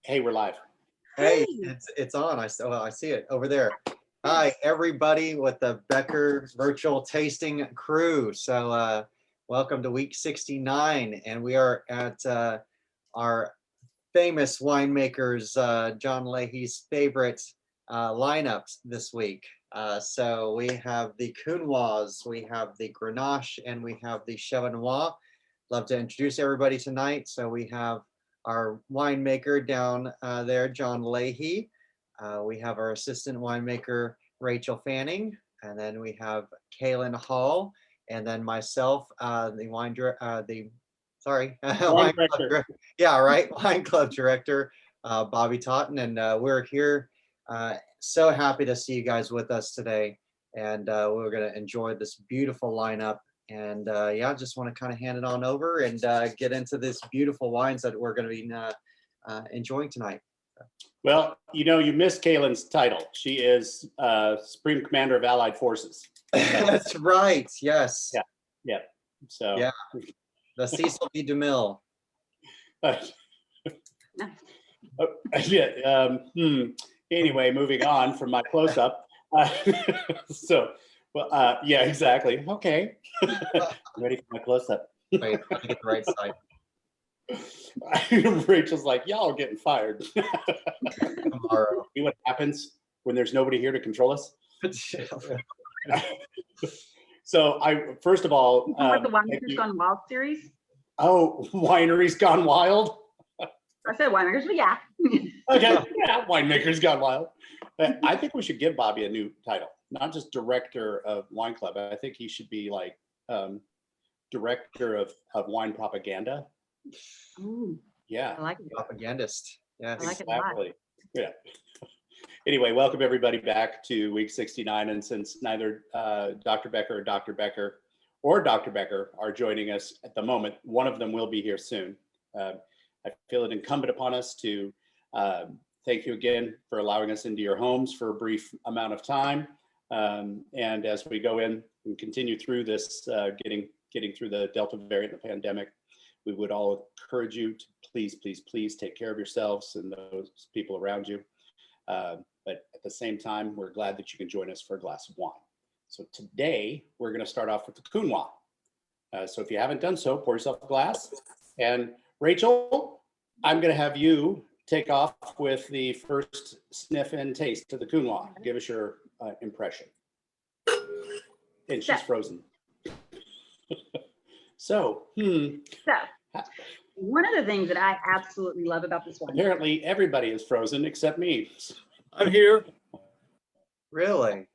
Hey, we're live. Hey, it's on. I see it over there. Hi, everybody with the Becker virtual tasting crew. So welcome to week 69, and we are at our famous winemakers, Jon Leahy's favorite lineups this week. So we have the Counoise, we have the Grenache, and we have the Chevaux Noir. Love to introduce everybody tonight. So we have our winemaker down there, Jon Leahy. We have our assistant winemaker, Rachel Fanning, and then we have Kaylin Hall, and then myself, the wine club director. Yeah, right, wine club director, Bobby Totten, and we're here. So happy to see you guys with us today, and we're going to enjoy this beautiful lineup. And yeah, just want to kind of hand it on over and get into this beautiful wines that we're going to be enjoying tonight. Well, you know, you missed Kaylin's title. She is Supreme Commander of Allied Forces. That's right. Yes. Yeah. Yeah. So. Yeah. The Cecil B. DeMille. Yeah. Anyway, moving on from my close-up. So. Well, yeah, exactly. Okay. I'm ready for my close-up. Wait, I get the right side. Rachel's like, y'all are getting fired. Tomorrow. See what happens when there's nobody here to control us? So first of all, the Winemakers Gone Wild series. Oh, Wineries Gone Wild. I said winemakers, but yeah. Okay, yeah, Winemakers Gone Wild. I think we should give Bobby a new title, not just director of wine club. I think he should be like director of wine propaganda. Ooh, yeah, I like it. Propagandist. Yes, I like it a lot. Exactly. Yeah. Anyway, welcome everybody back to week 69. And since neither Dr. Becker or Dr. Becker are joining us at the moment, one of them will be here soon. I feel it incumbent upon us to thank you again for allowing us into your homes for a brief amount of time. And as we go in and continue through this, getting through the Delta variant of the pandemic, we would all encourage you to please take care of yourselves and those people around you. But at the same time, we're glad that you can join us for a glass of wine. So today, we're going to start off with the Counoise. So if you haven't done so, pour yourself a glass. And Rachel, I'm going to have you take off with the first sniff and taste of the Counoise. Give us your impression. And she's frozen. So one of the things that I absolutely love about this wine. Apparently, everybody is frozen except me. I'm here. Really?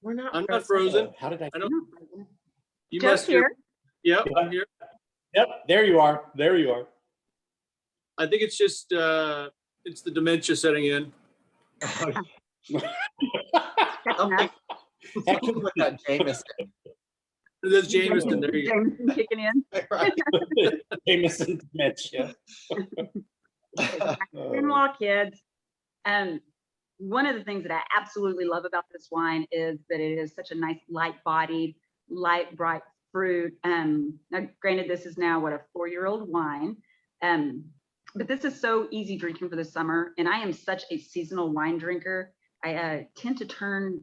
We're not. I'm not frozen. How did I? You Joe's must here. Yep, I'm here. Yep, there you are. There you are. I think it's just it's the dementia setting in. Something with that Jameson. There's Jameson. There you go. Jameson kicking in. Right. Jameson dementia. Counoise kids. One of the things that I absolutely love about this wine is that it is such a nice light-bodied, light, bright fruit. Now, granted, this is now what, a 4-year-old wine, but this is so easy drinking for the summer. And I am such a seasonal wine drinker. I tend to turn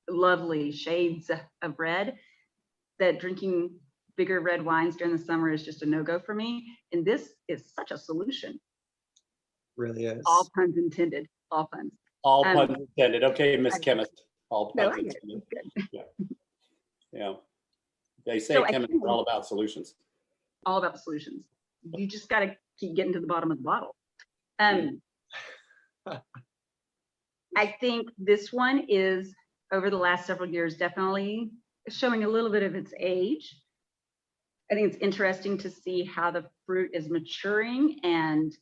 lovely shades of red. That drinking bigger red wines during the summer is just a no-go for me. And this is such a solution. Really is. All puns intended. All puns. All puns intended. Okay, Miss Chemist. All puns intended. Yeah. Yeah. They say chemists are all about solutions. All about the solutions. You just got to keep getting to the bottom of the bottle. I think this one is, over the last several years, definitely showing a little bit of its age. I think it's interesting to see how the fruit is maturing, and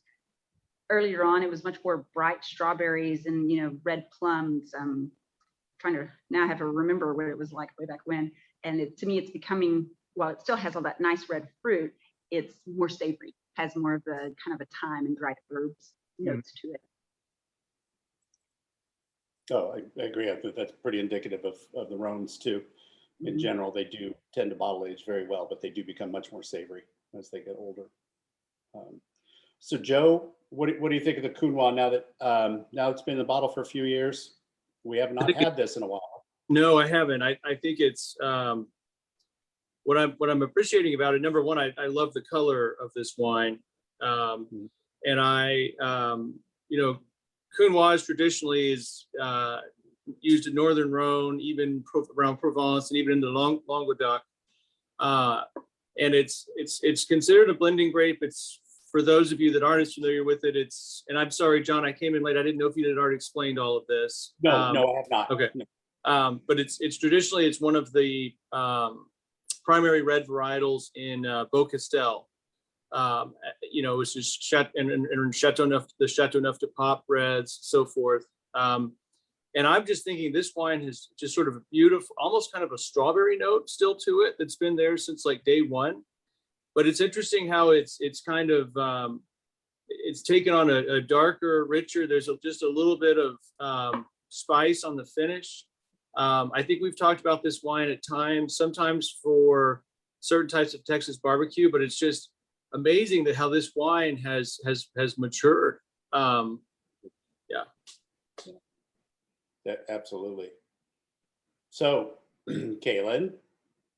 earlier on it was much more bright strawberries and red plums. Trying to now have to remember what it was like way back when, and to me it's becoming, while it still has all that nice red fruit, it's more savory, has more of the kind of a thyme and dried herbs notes to it. Oh, I agree. I think that's pretty indicative of the Rhones too. In general, they do tend to bottle age very well, but they do become much more savory as they get older. So Joe, what do you think of the Counoise now that now it's been in the bottle for a few years? We have not had this in a while. No, I haven't. I think it's what I'm appreciating about it. Number one, I love the color of this wine, and Counoise traditionally is used in Northern Rhone, even around Provence, and even into Languedoc. And it's considered a blending grape. It's, for those of you that aren't as familiar with it, and I'm sorry, John, I came in late. I didn't know if you had already explained all of this. No, I have not. Okay. No. But it's traditionally, it's one of the primary red varietals in Beaucastel. It's just Chateau Neuf, the Chateau Neuf de Pop reds, so forth. And I'm just thinking this wine has just sort of a beautiful, almost kind of a strawberry note still to it that's been there since like day one. But it's interesting how it's kind of, it's taken on a darker, richer, there's just a little bit of spice on the finish. I think we've talked about this wine at times, sometimes for certain types of Texas barbecue, but it's just amazing that how this wine has matured. Yeah, absolutely. So, Kaylin,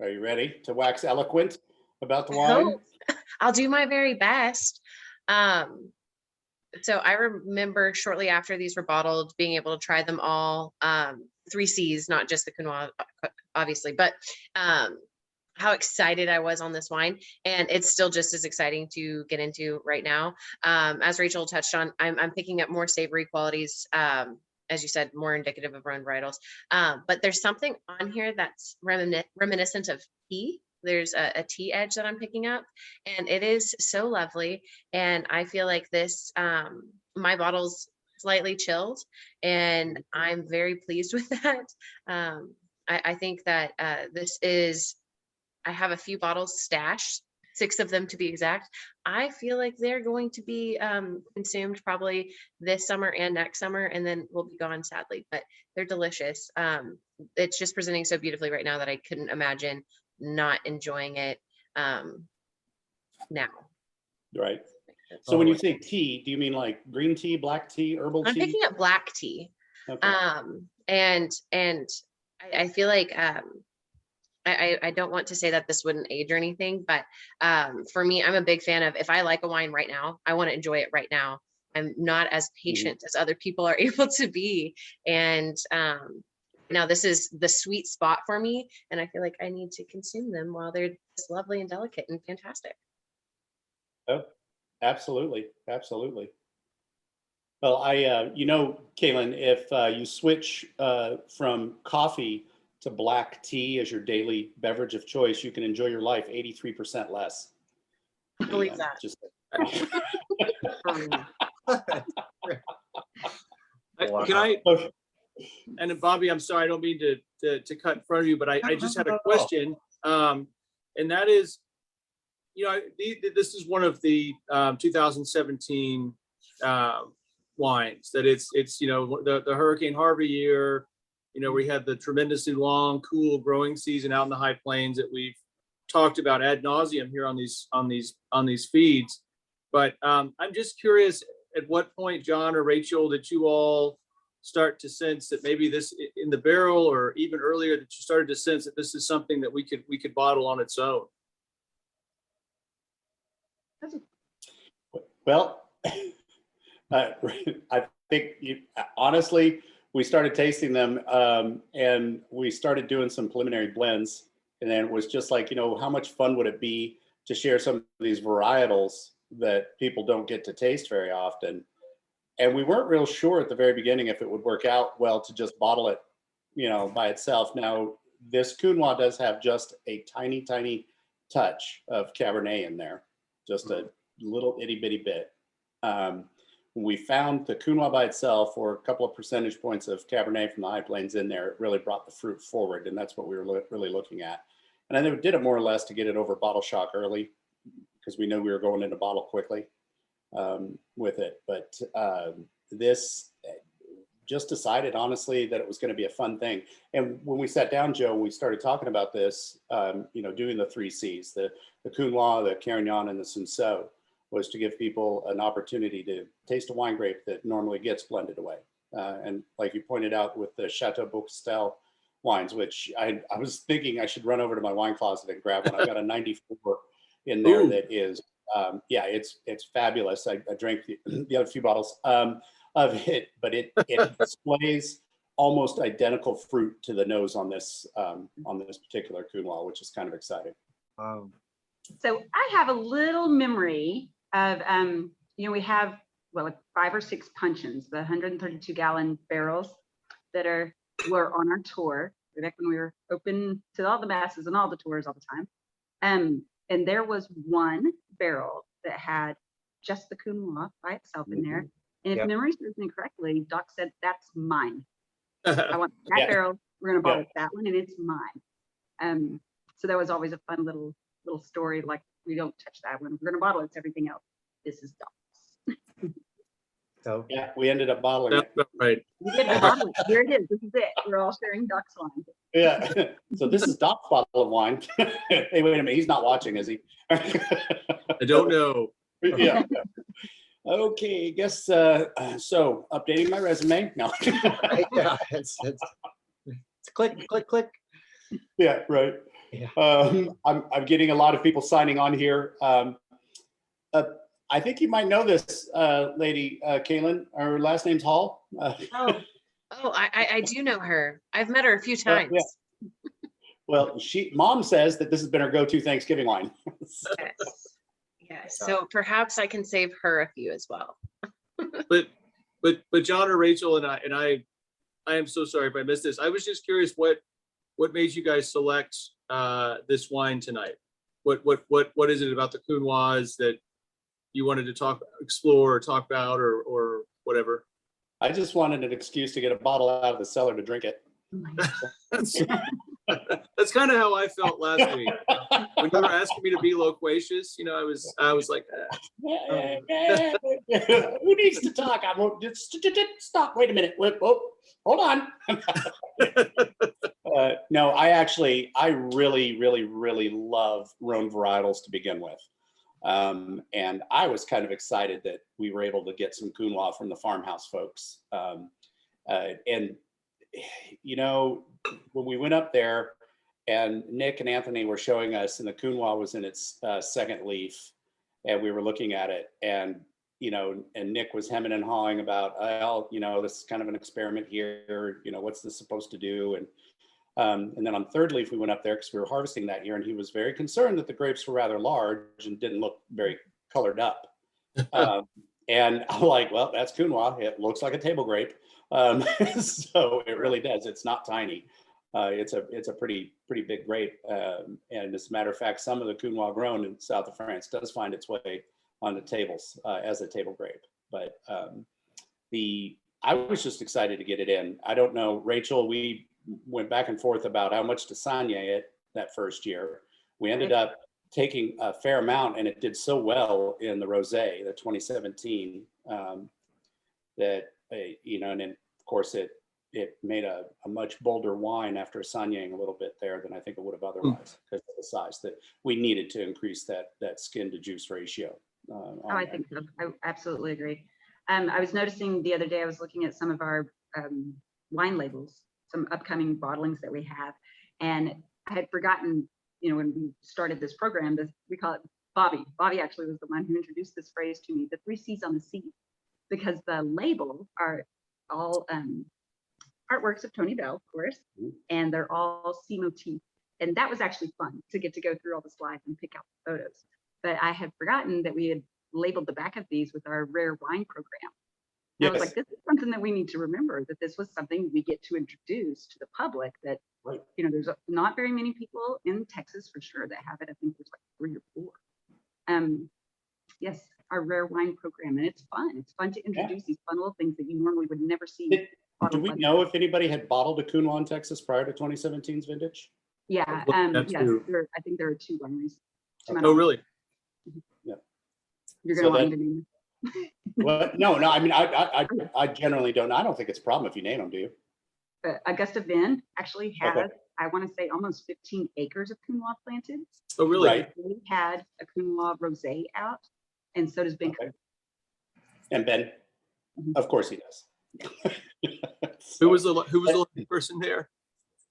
are you ready to wax eloquent about the wine? I'll do my very best. So I remember shortly after these were bottled, being able to try them all, 3 C's, not just the Counoise, obviously, but how excited I was on this wine. And it's still just as exciting to get into right now. As Rachel touched on, I'm picking up more savory qualities, as you said, more indicative of Rhone varietals. But there's something on here that's reminiscent of tea. There's a tea edge that I'm picking up, and it is so lovely. And I feel like this, my bottle's slightly chilled, and I'm very pleased with that. I think that this is, I have a few bottles stashed, 6 of them to be exact. I feel like they're going to be consumed probably this summer and next summer, and then will be gone, sadly, but they're delicious. It's just presenting so beautifully right now that I couldn't imagine not enjoying it now. Right. So when you say tea, do you mean like green tea, black tea, herbal tea? I'm picking up black tea. Okay. And I feel like I don't want to say that this wouldn't age or anything, but for me, I'm a big fan of, if I like a wine right now, I want to enjoy it right now. I'm not as patient as other people are able to be. And now this is the sweet spot for me. And I feel like I need to consume them while they're just lovely and delicate and fantastic. Oh, absolutely. Absolutely. Well, Kaylin, if you switch from coffee to black tea as your daily beverage of choice, you can enjoy your life 83% less. I believe that. Can I, and then Bobby, I'm sorry, I don't mean to cut in front of you, but I just had a question. And that is, this is one of the 2017 wines that it's the Hurricane Harvey year. We had the tremendously long, cool growing season out in the high plains that we've talked about ad nauseum here on these feeds. But I'm just curious, at what point, John or Rachel, did you all start to sense that maybe this in the barrel, or even earlier, that you started to sense that this is something that we could bottle on its own? Well, I think honestly, we started tasting them and we started doing some preliminary blends. And then it was just like, how much fun would it be to share some of these varietals that people don't get to taste very often? And we weren't real sure at the very beginning if it would work out well to just bottle it, by itself. Now, this Counoise does have just a tiny, tiny touch of Cabernet in there, just a little itty bitty bit. When we found the Counoise by itself, or a couple of percentage points of Cabernet from the high plains in there, it really brought the fruit forward, and that's what we were really looking at. And I think we did it more or less to get it over bottle shock early, because we knew we were going into bottle quickly with it. But this just decided, honestly, that it was going to be a fun thing. And when we sat down, Joe, we started talking about this, doing the 3 C's, the Counoise, the Carignan, and the Cinsault. was to give people an opportunity to taste a wine grape that normally gets blended away. And like you pointed out with the Chevaux Noir wines, which I was thinking I should run over to my wine closet and grab one. I've got a 94 in there Ooh. that is, yeah, it's fabulous. I drank the other few bottles of it, but it displays almost identical fruit to the nose on this particular Counoise, which is kind of exciting. So I have a little memory of, we have, well, 5 or 6 puncheons, the 132-gallon barrels that were on our tour back when we were open to all the masses and all the tours all the time. And there was one barrel that had just the Counoise by itself in there. And if Yep. memory serves me correctly, Doc said, that's mine. I want that Yeah. barrel. We're going to bottle Yeah. that one and it's mine. So that was always a fun little story. Like, we don't touch that one. We're going to bottle it. It's everything else. This is Doc's. So Yeah, we ended up bottling That's it. right. We did bottle it. Here it is. This is it. We're all sharing Doc's wine. Yeah. So this is Doc's bottle of wine. Hey, wait a minute. He's not watching, is he? I don't know. Yeah. Okay. Guess so. Updating my resume. No. yeah, it's click, click, click. Yeah. Right. Yeah. I'm getting a lot of people signing on here. I think you might know this lady, Kaylin. Her last name's Hall. I do know her. I've met her a few times. Yeah. Well, Mom says that this has been her go-to Thanksgiving wine. Yes. Yes. So perhaps I can save her a few as well. But John or Rachel and I am so sorry if I missed this. I was just curious what made you guys select this wine tonight? What is it about the Counoise that you wanted to explore or talk about or whatever? I just wanted an excuse to get a bottle out of the cellar to drink it. That's kind of how I felt last week. When you were asking me to be loquacious, I was like, Who needs to talk? I won't just stop. Wait a minute. Hold on. No, I really, really, really love Rhone varietals to begin with. And I was kind of excited that we were able to get some Counoise from the farmhouse folks. And when we went up there and Nick and Anthony were showing us, and the Counoise was in its second leaf, and we were looking at it, and and Nick was hemming and hawing about, this is kind of an experiment here. What's this supposed to do? And then on third leaf, we went up there because we were harvesting that year, and he was very concerned that the grapes were rather large and didn't look very colored up. And I'm like, well, that's Counoise. It looks like a table grape. So it really does. It's not tiny. It's a pretty big grape. And as a matter of fact, some of the Counoise grown in south of France does find its way on the tables as a table grape. But I was just excited to get it in. I don't know, Rachel, we went back and forth about how much to Saignée it that first year. We ended up taking a fair amount, and it did so well in the rosé, the 2017, that and then of course it made a much bolder wine after Saignéing a little bit there than I think it would have otherwise, because of the size that we needed to increase that skin to juice ratio. I think so. I absolutely agree. I was noticing the other day, I was looking at some of our wine labels, some upcoming bottlings that we have, and I had forgotten, when we started this program, we call it Bobby. Bobby actually was the one who introduced this phrase to me, the 3 C's on the seed, because the label are all artworks of Tony Bell, of course, and they're all C motif. And that was actually fun to get to go through all the slides and pick out the photos. But I had forgotten that we had labeled the back of these with our rare wine program. And I was like, this is something that we need to remember, that this was something we get to introduce to the public, that, there's not very many people in Texas for sure that have it. I think there's like 3 or 4. Yes, our rare wine program, and it's fun. It's fun to introduce these fun little things that you normally would never see. Do we know if anybody had bottled a Counoise in Texas prior to 2017's vintage? Yeah, That's yes, true. I think there are 2 wineries. Oh, really? Yeah. You're gonna want me to name Well, no. I mean, I generally don't. I don't think it's a problem if you name them. Do you? But Augusta Vin actually has, Okay. I want to say, almost 15 acres of Counoise planted. Oh, really? Right. We had a Counoise rosé out, and so does Ben. Okay. And Ben, Mhm. of course he does. Who was the lucky person there?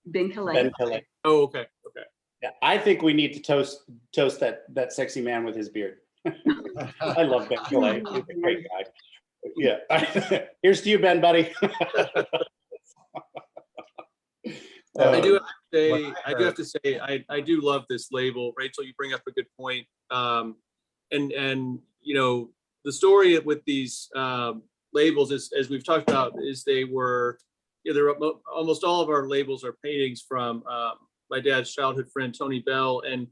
Ben Calais. Ben Pillay. Oh, okay. Okay. Yeah, I think we need to toast that sexy man with his beard. I love Ben Pillay. He's a great guy. Yeah. Here's to you, Ben, buddy. I do Um, have to say, I do love this label. Rachel, you bring up a good point. And you know, the story with these labels is, as we've talked about, is they were, almost all of our labels are paintings from my dad's childhood friend, Tony Bell. And,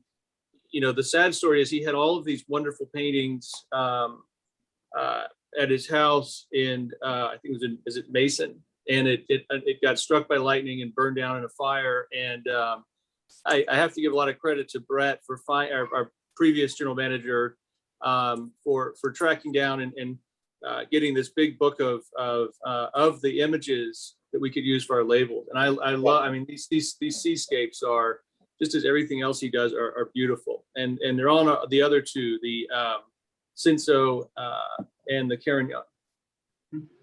you know, the sad story is he had all of these wonderful paintings at his house in, I think it was is it Mason? And it got struck by lightning and burned down in a fire. And I have to give a lot of credit to Brett for our previous general manager for tracking down and getting this big book of the images that we could use for our labels. And I love, I mean, these seascapes are, just as everything else he does, are beautiful. And they're on the other two, the Cinso and the Carignan.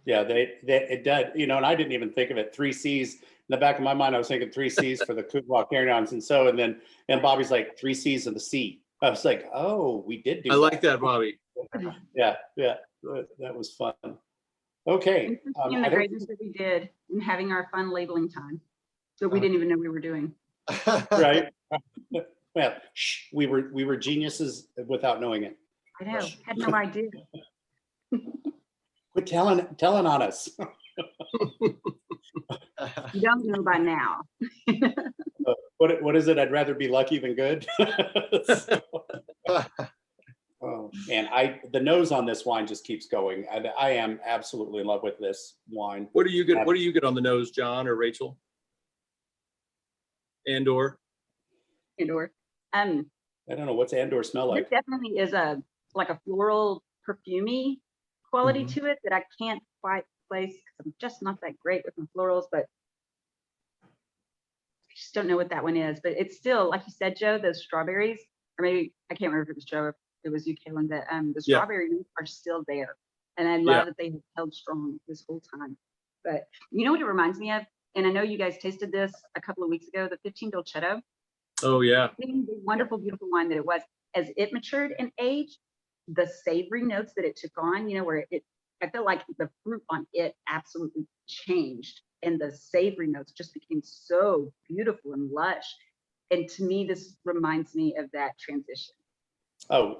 Yeah, it does, you know, and I didn't even think of it. 3 C's in the back of my mind. I was thinking 3 C's for the Counoise Carignans, and so, and Bobby's like 3 C's of the sea. I was like, oh, we did do. I like that, Bobby. Yeah, that was fun. Okay. And the greatness that we did and having our fun labeling time that we didn't even know we were doing. Right. Well, we were geniuses without knowing it. I know, had no idea. Quit telling on us. You don't know by now. What is it? I'd rather be lucky than good. Oh, and the nose on this wine just keeps going. I am absolutely in love with this wine. What do you get on the nose, John or Rachel? Andor. Andor. I don't know, what's Andor smell This like? definitely is like a floral perfumey quality Mhm. to it that I can't quite place because I'm just not that great with my florals, but I just don't know what that one is. But it's still, like you said, Joe, those strawberries, or maybe I can't remember if it was Joe, or if it was you, Kaylin, that the Yeah. strawberry notes are still there. And I Yeah. love that they have held strong this whole time. But you know what it reminds me of? And I know you guys tasted this a couple of weeks ago, the 15 Dolcetto. Oh yeah. Being the wonderful, beautiful wine that it was, as it matured in age, the savory notes that it took on, you know, where I feel like the fruit on it absolutely changed, and the savory notes just became so beautiful and lush. And to me, this reminds me of that transition. Oh,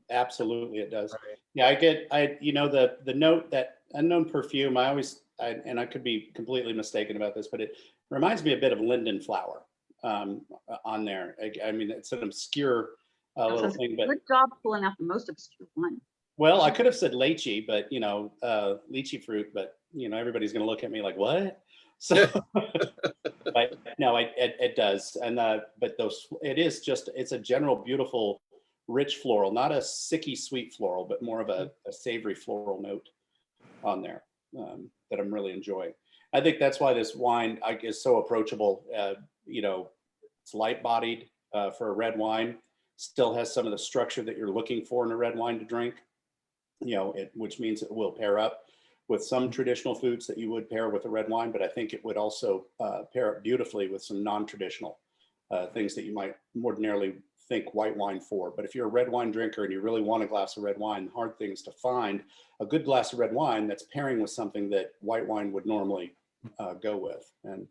absolutely, it does. Right. Yeah, you know, the note, that unknown perfume. And I could be completely mistaken about this, but it reminds me a bit of linden flower on there. I mean, it's an obscure little So thing, but good job pulling out the most obscure one. well, I could have said lychee, but you know, lychee fruit, but you know, everybody's going to look at me like, what? So, but no, it does. And, but it's a general, beautiful, rich floral, not a sicky sweet floral, but more of a savory floral note on there that I'm really enjoying. I think that's why this wine is so approachable. You know, it's light bodied for a red wine, still has some of the structure that you're looking for in a red wine to drink, you know, which means it will pair up with some traditional foods that you would pair with a red wine, but I think it would also pair up beautifully with some non-traditional things that you might ordinarily think white wine for. But if you're a red wine drinker and you really want a glass of red wine, the hard thing is to find a good glass of red wine that's pairing with something that white wine would normally go with. And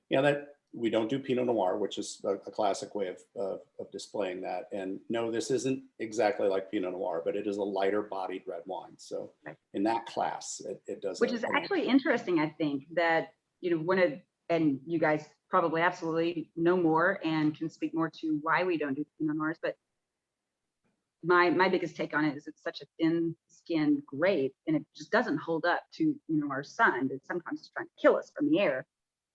yeah, that we don't do Pinot Noir, which is a classic way of displaying that. And no, this isn't exactly like Pinot Noir, but it is a lighter bodied red wine. So in that class, it does. Which is actually interesting, I think, that, you know, and you guys probably absolutely know more and can speak more to why we don't do Pinot Noirs, but my biggest take on it is it's such a thin skinned grape, and it just doesn't hold up to, you know, our sun that sometimes is trying to kill us from the air.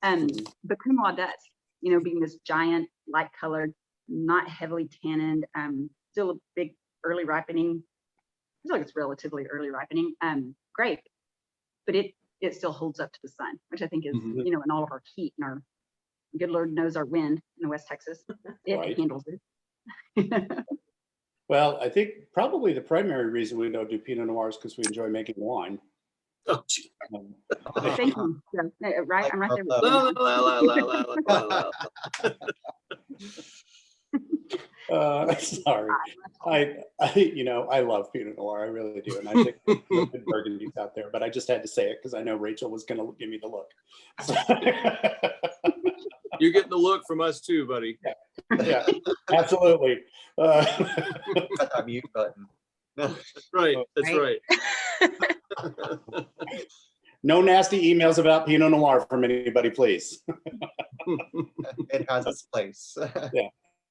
But Counoise does, you know, being this giant, light colored, not heavily tanned, still a big early ripening. I feel like it's relatively early ripening grape, but it still holds up to the sun, which I think is, you know, in all of our heat and our good Lord knows our wind in West Texas, it Right. handles it. Well, I think probably the primary reason we don't do Pinot Noir is because we enjoy making wine. Oh, gee. Um, Thank you. Yeah, right, I'm right there. with La, you. la, la, la, la, la, la, la. Sorry. I love Pinot Noir. I really do. And I think there's some good Burgundies out there, but I just had to say it because I know Rachel was going to give me the look. So, You're getting the look from us too, buddy. yeah, absolutely. Got that mute button. That's right. That's right. No nasty emails about Pinot Noir from anybody, please. It has its place.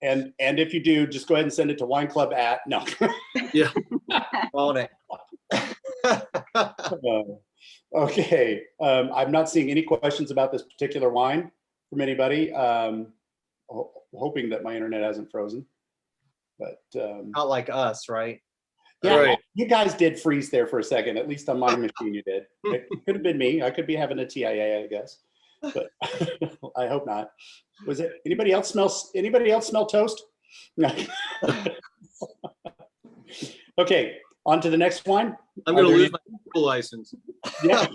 And if you do, just go ahead and send it to Wine Club at no. On it. Okay, I'm not seeing any questions about this particular wine from anybody. Hoping that my internet hasn't frozen, but Not like us, right? yeah, Right. you guys did freeze there for a second. At least on my machine, you did. It could have been me. I could be having a TIA, I guess, but I hope not. Was it anybody else smell toast? No. Okay, on to the next wine. I'm Are going to there lose my Google license. Yeah.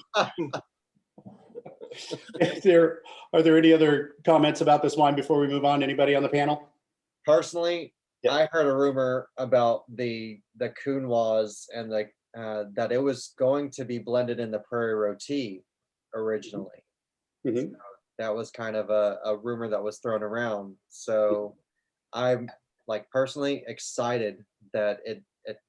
Are there any other comments about this wine before we move on? Anybody on the panel? Personally, Yeah. I heard a rumor about the Counoise and that it was going to be blended in the Prairie Roti originally. Mhm. That was kind of a rumor that was thrown around. So I'm personally excited that it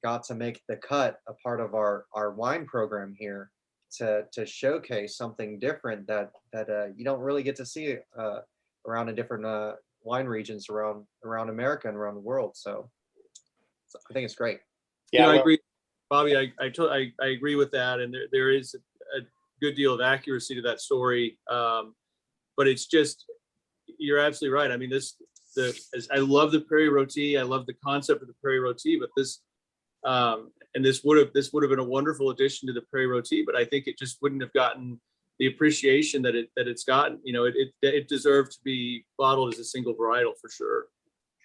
got to make the cut a part of our wine program here to showcase something different that you don't really get to see around in different wine regions around America and around the world. So I think it's great. Yeah, I well, agree, Bobby. I agree with that, and there is a good deal of accuracy to that story. But it's just, you're absolutely right. I mean, I love the Prairie Roti. I love the concept of the Prairie Roti, but this would have been a wonderful addition to the Prairie Roti, but I think it just wouldn't have gotten the appreciation that it's gotten. It deserved to be bottled as a single varietal for sure.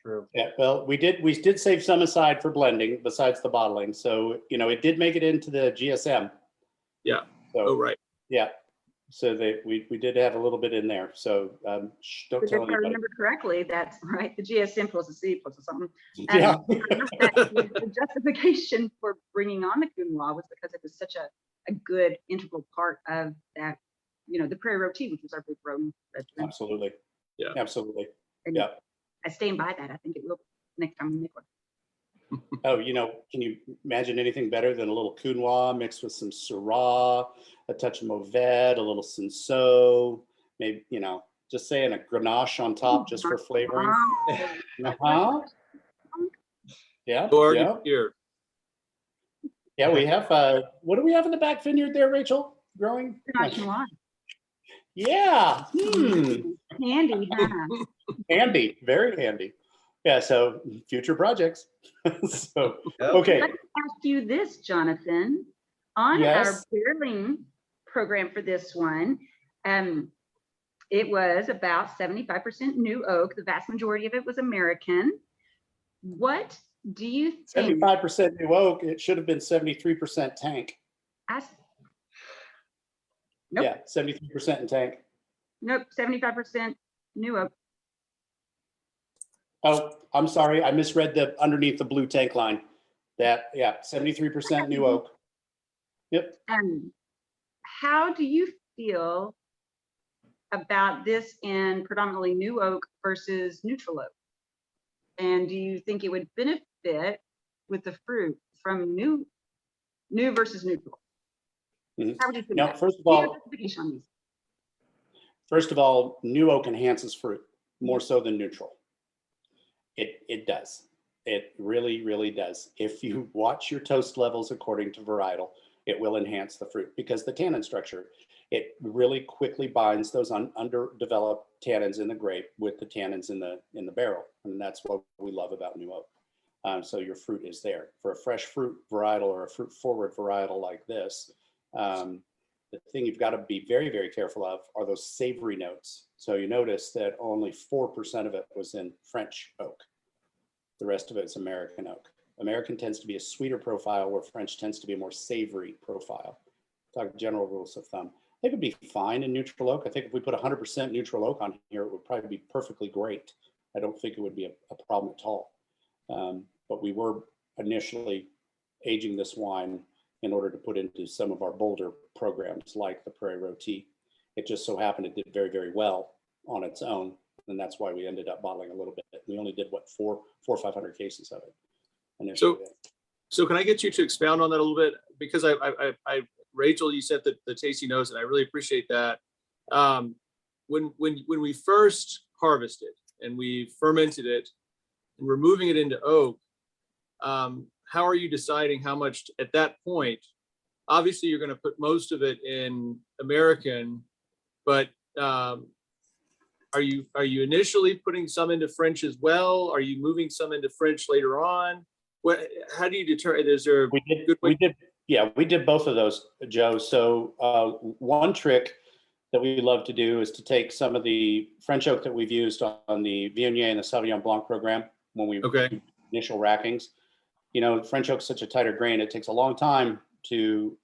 True. yeah, well, we did save some aside for blending besides the bottling. So, it did make it into the GSM. Yeah. So, Oh, right. yeah. So we did have a little bit in there. So don't If tell I anybody. remember correctly, that's right, the GSM plus a C plus something. Yeah. The justification for bringing on the Counoise was because it was such a good integral part of that, the Prairie Roti, which was our big Rhone regimen. Absolutely. Yeah. Absolutely. And Yeah. I stand by that. I think it will next time we make one. Oh, can you imagine anything better than a little Counoise mixed with some Syrah, a touch of Mourvedre, a little Cinsault, maybe, just saying a Grenache on top just for flavoring. Uh-huh. Yeah. No Yeah. argument here. Yeah, we have, what do we have in the back vineyard there, Rachel? Growing? Grenache Noir. Yeah. Handy, huh? Handy, very handy. Yeah, so future projects. So, Yep. okay. Let me ask you this, Jonathan. On Yes. our barreling program for this one, it was about 75% new oak. The vast majority of it was American. What do you think? 75% new oak, it should have been 73% tank. Nope. Yeah, 73% in tank. Nope, 75% new oak. Oh, I'm sorry, I misread the underneath the blue tank line. That, yeah, 73% new oak. Yep. How do you feel about this in predominantly new oak versus neutral oak? And do you think it would benefit with the fruit from new versus neutral? Mhm. How would you think? Now, that? first of Do you have all, justification on these? new oak enhances fruit more so than neutral. It does. It really, really does. If you watch your toast levels according to varietal, it will enhance the fruit because the tannin structure, it really quickly binds those underdeveloped tannins in the grape with the tannins in the barrel. And that's what we love about new oak. So your fruit is there. For a fresh fruit varietal or a fruit forward varietal like this, the thing you've got to be very, very careful of are those savory notes. So you notice that only 4% of it was in French oak. The rest of it's American oak. American tends to be a sweeter profile, where French tends to be a more savory profile. Talk general rules of thumb. They would be fine in neutral oak. I think if we put 100% neutral oak on here, it would probably be perfectly great. I don't think it would be a problem at all. But we were initially aging this wine in order to put into some of our bolder programs like the Prairie Roti. It just so happened it did very, very well on its own. And that's why we ended up bottling a little bit. We only did what, 400 or 500 cases of it initially. So can I get you to expound on that a little bit? Because Rachel, you said that the tasty notes, and I really appreciate that. When we first harvested and we fermented it and we're moving it into oak, how are you deciding how much at that point? Obviously, you're going to put most of it in American, but are you initially putting some into French as well? Are you moving some into French later on? How do you determine? Is there We did both of those, Joe. So one trick that we love to do is to take some of the French oak that we've used on the Viognier and the Sauvignon Blanc program when we do initial rackings. You know, French oak is such a tighter grain; it takes a long time to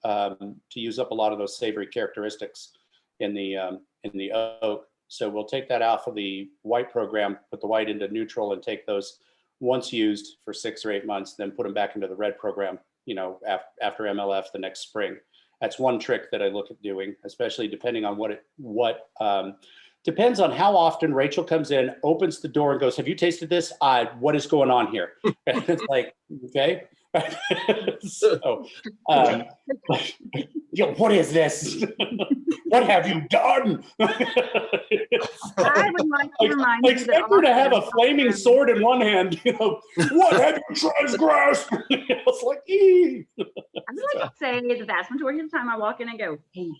use up a lot of those savory characteristics in the oak. So we'll take that out for the white program, put the white into neutral, and take those once used for 6 or 8 months, then put them back into the red program, you know, after MLF the next spring. That's one trick that I look at doing, especially depending on depends on how often Rachel comes in, opens the door and goes, "Have you tasted this? What is going on here?" And it's like, okay. So, what is this? What have you done? I would like to remind I you that expect her to have a flaming sword in one hand. You know, what have you transgressed? It's like, ee. I would like to say the vast majority of the time I walk in and go, "Hey,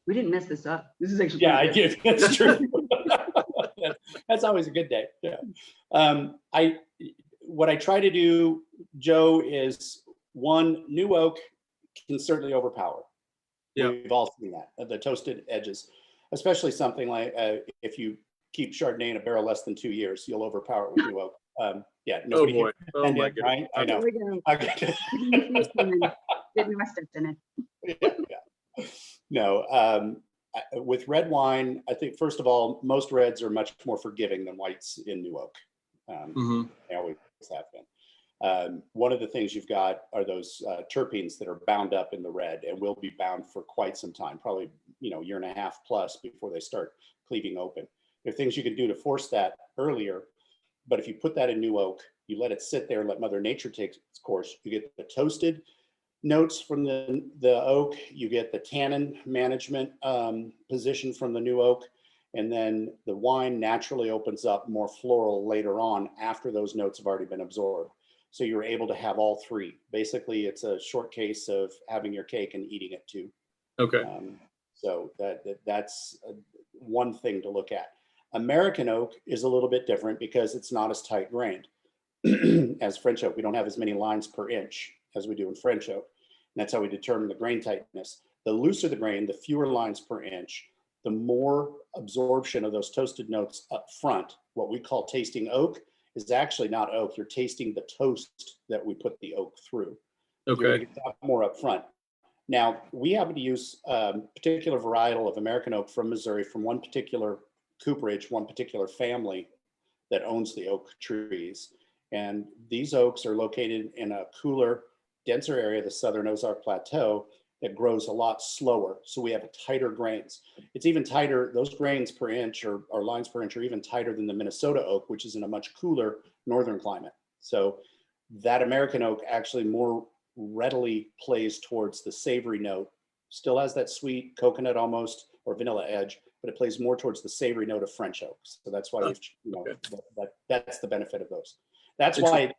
we didn't mess this up. This is actually Yeah, I pretty good." did. That's true. That's always a good day. Yeah. What I try to do, Joe, is one, new oak can certainly overpower. Yeah. We've all seen that, the toasted edges, especially something like if you keep Chardonnay in a barrel less than 2 years, you'll overpower it with new oak. Yeah. Oh boy. Oh my Right? goodness. I know. Here we go. Okay. Didn't know I stepped in it. Yeah. No, with red wine, I think, first of all, most reds are much more forgiving than whites in new oak. They always have been. One of the things you've got are those terpenes that are bound up in the red and will be bound for quite some time, probably, you know, 1.5 years plus before they start cleaving open. There are things you can do to force that earlier, but if you put that in new oak, you let it sit there and let Mother Nature take its course, you get the toasted notes from the oak, you get the tannin management position from the new oak, and then the wine naturally opens up more floral later on after those notes have already been absorbed. So you're able to have all three. Basically, it's a short case of having your cake and eating it too. Okay. So that's one thing to look at. American oak is a little bit different because it's not as tight grained as French oak. We don't have as many lines per inch as we do in French oak. And that's how we determine the grain tightness. The looser the grain, the fewer lines per inch, the more absorption of those toasted notes up front. What we call tasting oak is actually not oak. You're tasting the toast that we put the oak through. Okay. You're getting more up front. Now, we happen to use a particular varietal of American oak from Missouri, from one particular cooperage, one particular family that owns the oak trees. And these oaks are located in a cooler, denser area, the Southern Ozark Plateau, that grows a lot slower. So we have tighter grains. It's even tighter, those grains per inch or lines per inch are even tighter than the Minnesota oak, which is in a much cooler northern climate. So that American oak actually more readily plays towards the savory note, still has that sweet coconut almost or vanilla edge, but it plays more towards the savory note of French oak. So that's why that's the benefit of those. That's why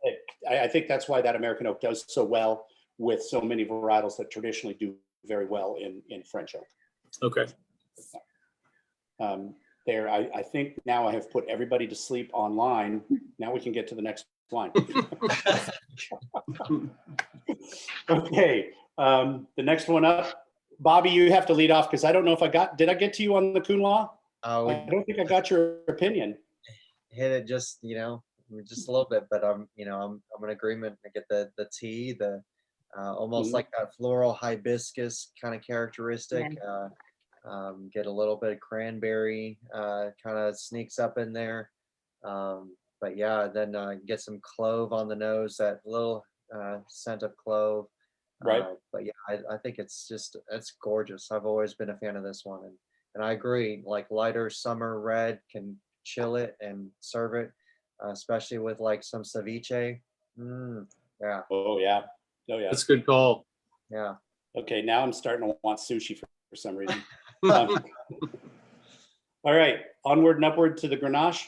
I think that's why that American oak does so well with so many varietals that traditionally do very well in French oak. Okay. I think now I have put everybody to sleep online. Now we can get to the next wine. Okay, the next one up, Bobby, you have to lead off because I don't know if did I get to you on the Counoise? I don't think I got your opinion. Hit it just, you know, just a little bit, but I'm in agreement. I get the tea, the almost Mhm. like that floral hibiscus kind of characteristic. Get a little bit of cranberry, kind of sneaks up in there. But yeah, then get some clove on the nose, that little scent of clove. Right. But yeah, I think it's gorgeous. I've always been a fan of this one, and I agree. Like lighter summer red can chill it and serve it, especially with like some ceviche. Yeah, Oh, yeah. Oh, yeah. That's a good call. yeah. Okay, now I'm starting to want sushi for some reason. All right, onward and upward to the Grenache.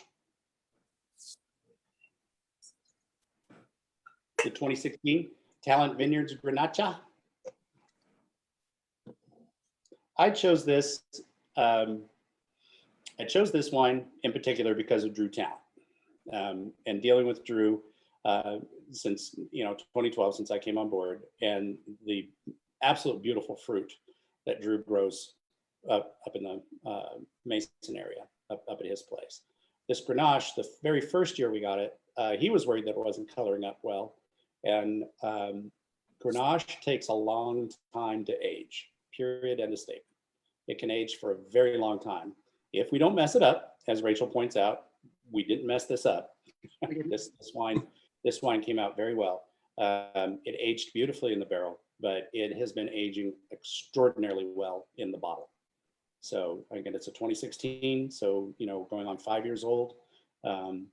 The 2016 Talent Vineyards Grenache. I chose this wine in particular because of Drew Talent, and dealing with Drew since 2012, since I came on board, and the absolute beautiful fruit that Drew grows up in the Mason area, up at his place. This Grenache, the very first year we got it, he was worried that it wasn't coloring up well. And Grenache takes a long time to age, period, end of statement. It can age for a very long time. If we don't mess it up, as Rachel points out, we didn't mess this up. This wine came out very well. It aged beautifully in the barrel, but it has been aging extraordinarily well in the bottle. So again, it's a 2016, so going on 5 years old.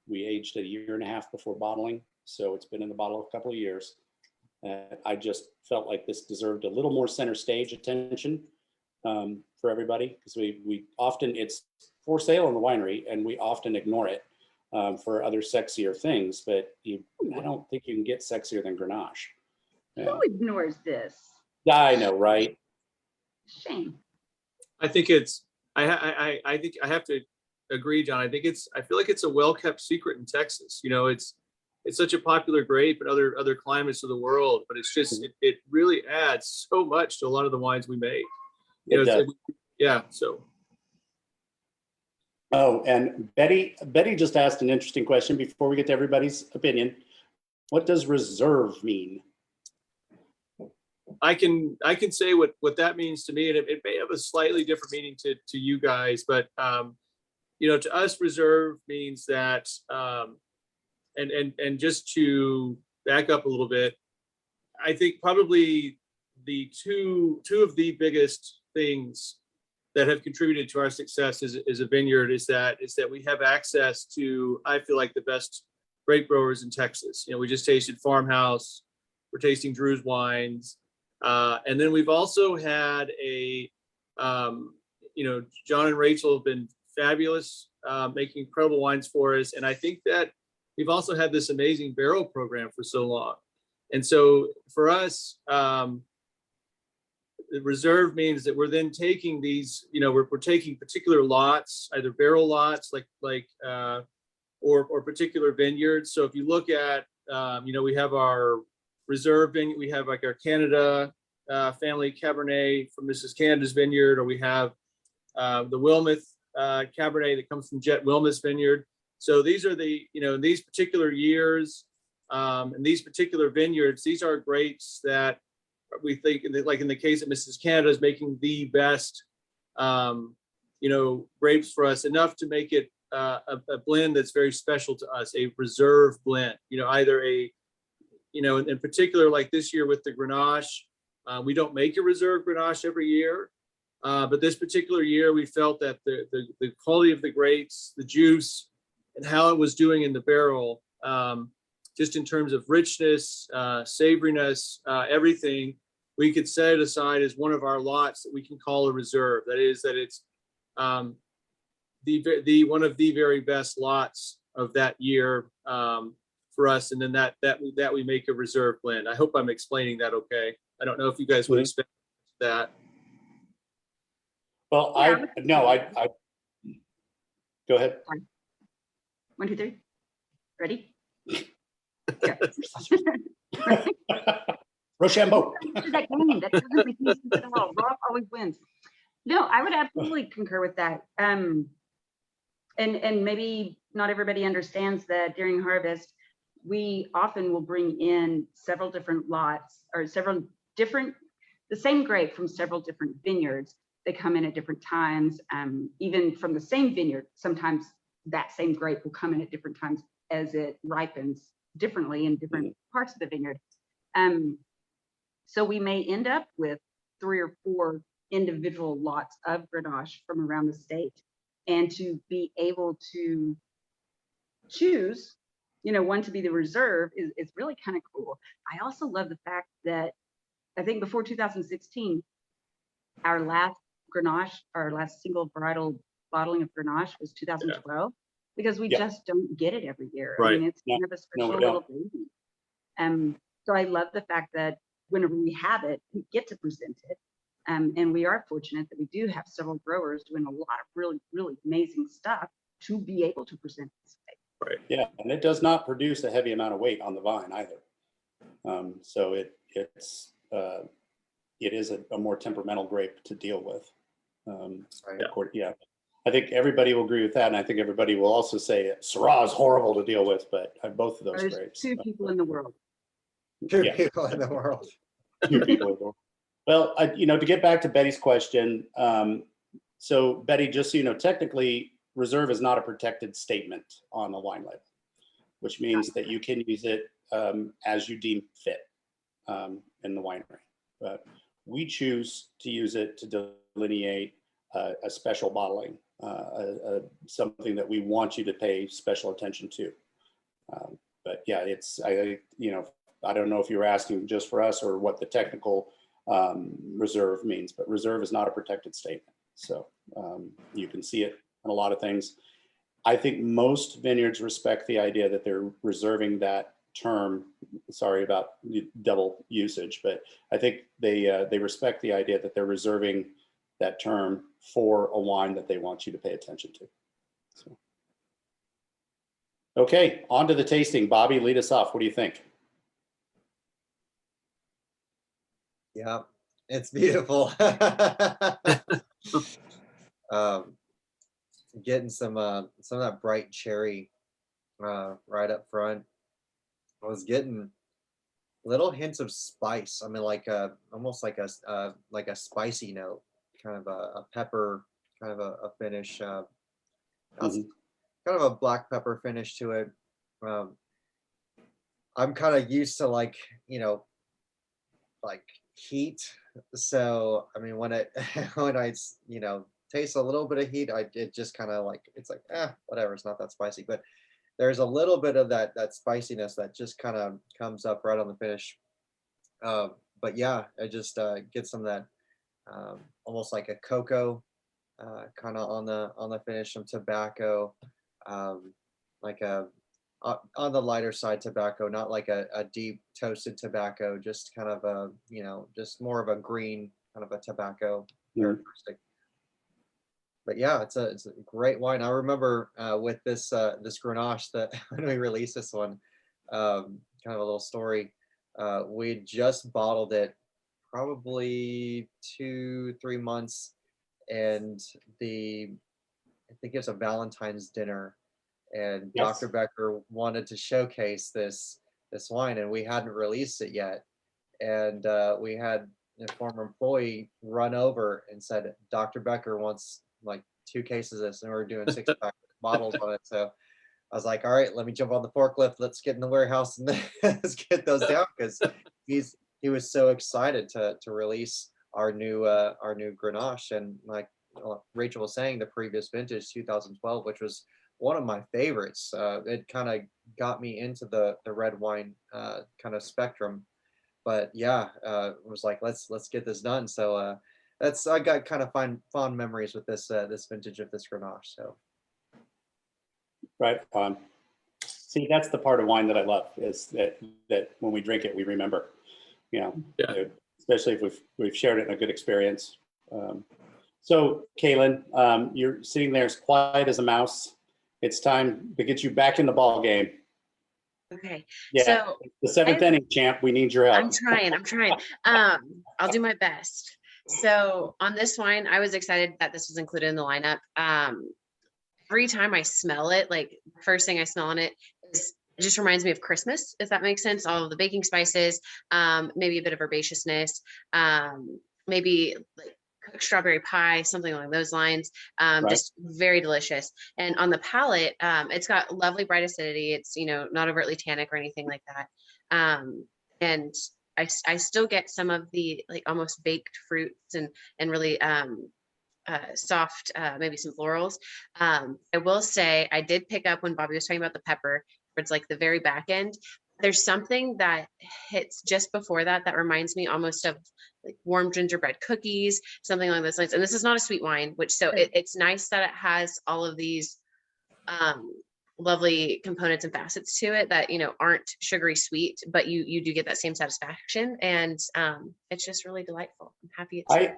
We aged it a year and a half before bottling, so it's been in the bottle a couple of years. I just felt like this deserved a little more center stage attention for everybody, because we often, it's for sale in the winery, and we often ignore it for other sexier things, but I don't think you can get sexier than Grenache. Who ignores this? I know, right? Shame. I think I think I have to agree, John. I feel like it's a well-kept secret in Texas. It's such a popular grape in other climates of the world, but it's just, it really adds so much to a lot of the wines we make. It does. Yeah, so. Oh, and Betty just asked an interesting question before we get to everybody's opinion. What does reserve mean? I can say what that means to me, and it may have a slightly different meaning to you guys, but to us, reserve means that, and just to back up a little bit, I think probably the two of the biggest things that have contributed to our success as a vineyard is that we have access to, I feel like, the best grape growers in Texas. We just tasted Farmhouse, we're tasting Drew's wines. And then we've also had John and Rachel have been fabulous, making incredible wines for us. And I think that we've also had this amazing barrel program for so long. And so for us, the reserve means that we're then taking these, we're taking particular lots, either barrel lots, or particular vineyards. So if you look at, we have our reserve vineyard, we have like our Canada family Cabernet from Mrs. Canada's vineyard, or we have the Wilmeth Cabernet that comes from Jet Wilmeth's vineyard. So these are the, in these particular years, and these particular vineyards, these are grapes that we think, like in the case of Mrs. Canada, is making the best, grapes for us, enough to make it a blend that's very special to us, a reserve blend. Either in particular, like this year with the Grenache, we don't make a reserve Grenache every year, but this particular year we felt that the quality of the grapes, the juice, and how it was doing in the barrel, just in terms of richness, savoriness, everything, we could set it aside as one of our lots that we can call a reserve. That is, that it's the one of the very best lots of that year for us, and then that we make a reserve blend. I hope I'm explaining that okay. I don't know if you guys would expect that. Well, Yeah. I go ahead. 1, 2, 3. Ready? Rochambeau. That game, that doesn't make any sense at all. Rock always wins. No, I would absolutely concur with that. And maybe not everybody understands that during harvest, we often will bring in several different lots or the same grape from several different vineyards. They come in at different times, even from the same vineyard. Sometimes that same grape will come in at different times as it ripens differently in different parts of the vineyard. So we may end up with 3 or 4 individual lots of Grenache from around the state, and to be able to choose, one to be the reserve is really kind of cool. I also love the fact that I think before 2016, our last Grenache, our last single varietal bottling of Grenache was 2012, because we just don't get it every year. I Right. mean, it's kind of a special we little don't. baby. So I love the fact that whenever we have it, we get to present it. And we are fortunate that we do have several growers doing a lot of really, really amazing stuff to be able to present this way. Right. Yeah, and it does not produce a heavy amount of weight on the vine either. So it is a more temperamental grape to deal with. Right. Yeah, I think everybody will agree with that, and I think everybody will also say Syrah is horrible to deal with, but both of those There's grapes. 2 people in the world. Two Yeah. people in the world. 2 people in the world. Well, to get back to Betty's question, so Betty, just so you know, technically, reserve is not a protected statement on the wine label, which means that you can use it as you deem fit in the winery. But we choose to use it to delineate a special bottling, something that we want you to pay special attention to. But yeah, I don't know if you were asking just for us or what the technical reserve means, but reserve is not a protected statement. So you can see it in a lot of things. I think most vineyards respect the idea that they're reserving that term. Sorry about double usage, but I think they respect the idea that they're reserving that term for a wine that they want you to pay attention to. So. Okay, on to the tasting. Bobby, lead us off. What do you think? Yeah, it's beautiful. Getting some of that bright cherry right up front. I was getting little hints of spice. I mean, almost like a spicy note, kind of a pepper, kind of a finish. Kind of a black pepper finish to it. I'm kind of used to like heat. So I mean, when I taste a little bit of heat, it just kind of it's like whatever. It's not that spicy, but there's a little bit of that spiciness that just kind of comes up right on the finish. But yeah, I just get some of that almost like a cocoa kind of on the finish, some tobacco, like on the lighter side tobacco, not like a deep toasted tobacco, just kind of just more of a green kind of a tobacco characteristic. But yeah, it's a great wine. I remember with this Grenache that when we released this one, kind of a little story. We just bottled it probably 2-3 months, and I think it was a Valentine's dinner, and Yes. Dr. Becker wanted to showcase this wine, and we hadn't released it yet, and we had a former employee run over and said, Dr. Becker wants like 2 cases of this, and we were doing 6-pack bottles on it. So I was like, all right, let me jump on the forklift. Let's get in the warehouse and let's get those down, because he was so excited to release our new Grenache. And like Rachel was saying, the previous vintage 2012, which was one of my favorites. It kind of got me into the red wine kind of spectrum. But yeah, it was like, let's get this done. So I got kind of fond memories with this vintage of this Grenache. So Right. See, that's the part of wine that I love, is that when we drink it, we remember, especially if we've shared it in a good experience. So Kaylin, you're sitting there as quiet as a mouse. It's time to get you back in the ball game. Okay. Yeah. So The 7th inning, champ. We need your help. I'm trying. I'll do my best. So on this wine, I was excited that this was included in the lineup. every time I smell it, like the first thing I smell on it is it just reminds me of Christmas, if that makes sense. All of the baking spices, maybe a bit of herbaceousness, maybe like cooked strawberry pie, something along those lines. Right. Just very delicious. And on the palate, it's got lovely bright acidity. It's, you know, not overtly tannic or anything like that. And I still get some of the like almost baked fruits and really soft, maybe some florals. I will say I did pick up when Bobby was talking about the pepper, where it's like the very back end. There's something that hits just before that that reminds me almost of like warm gingerbread cookies, something along those lines. And this is not a sweet wine, which so it's nice that it has all of these lovely components and facets to it that, you know, aren't sugary sweet, but you do get that same satisfaction. And it's just really delightful. I'm happy it's here.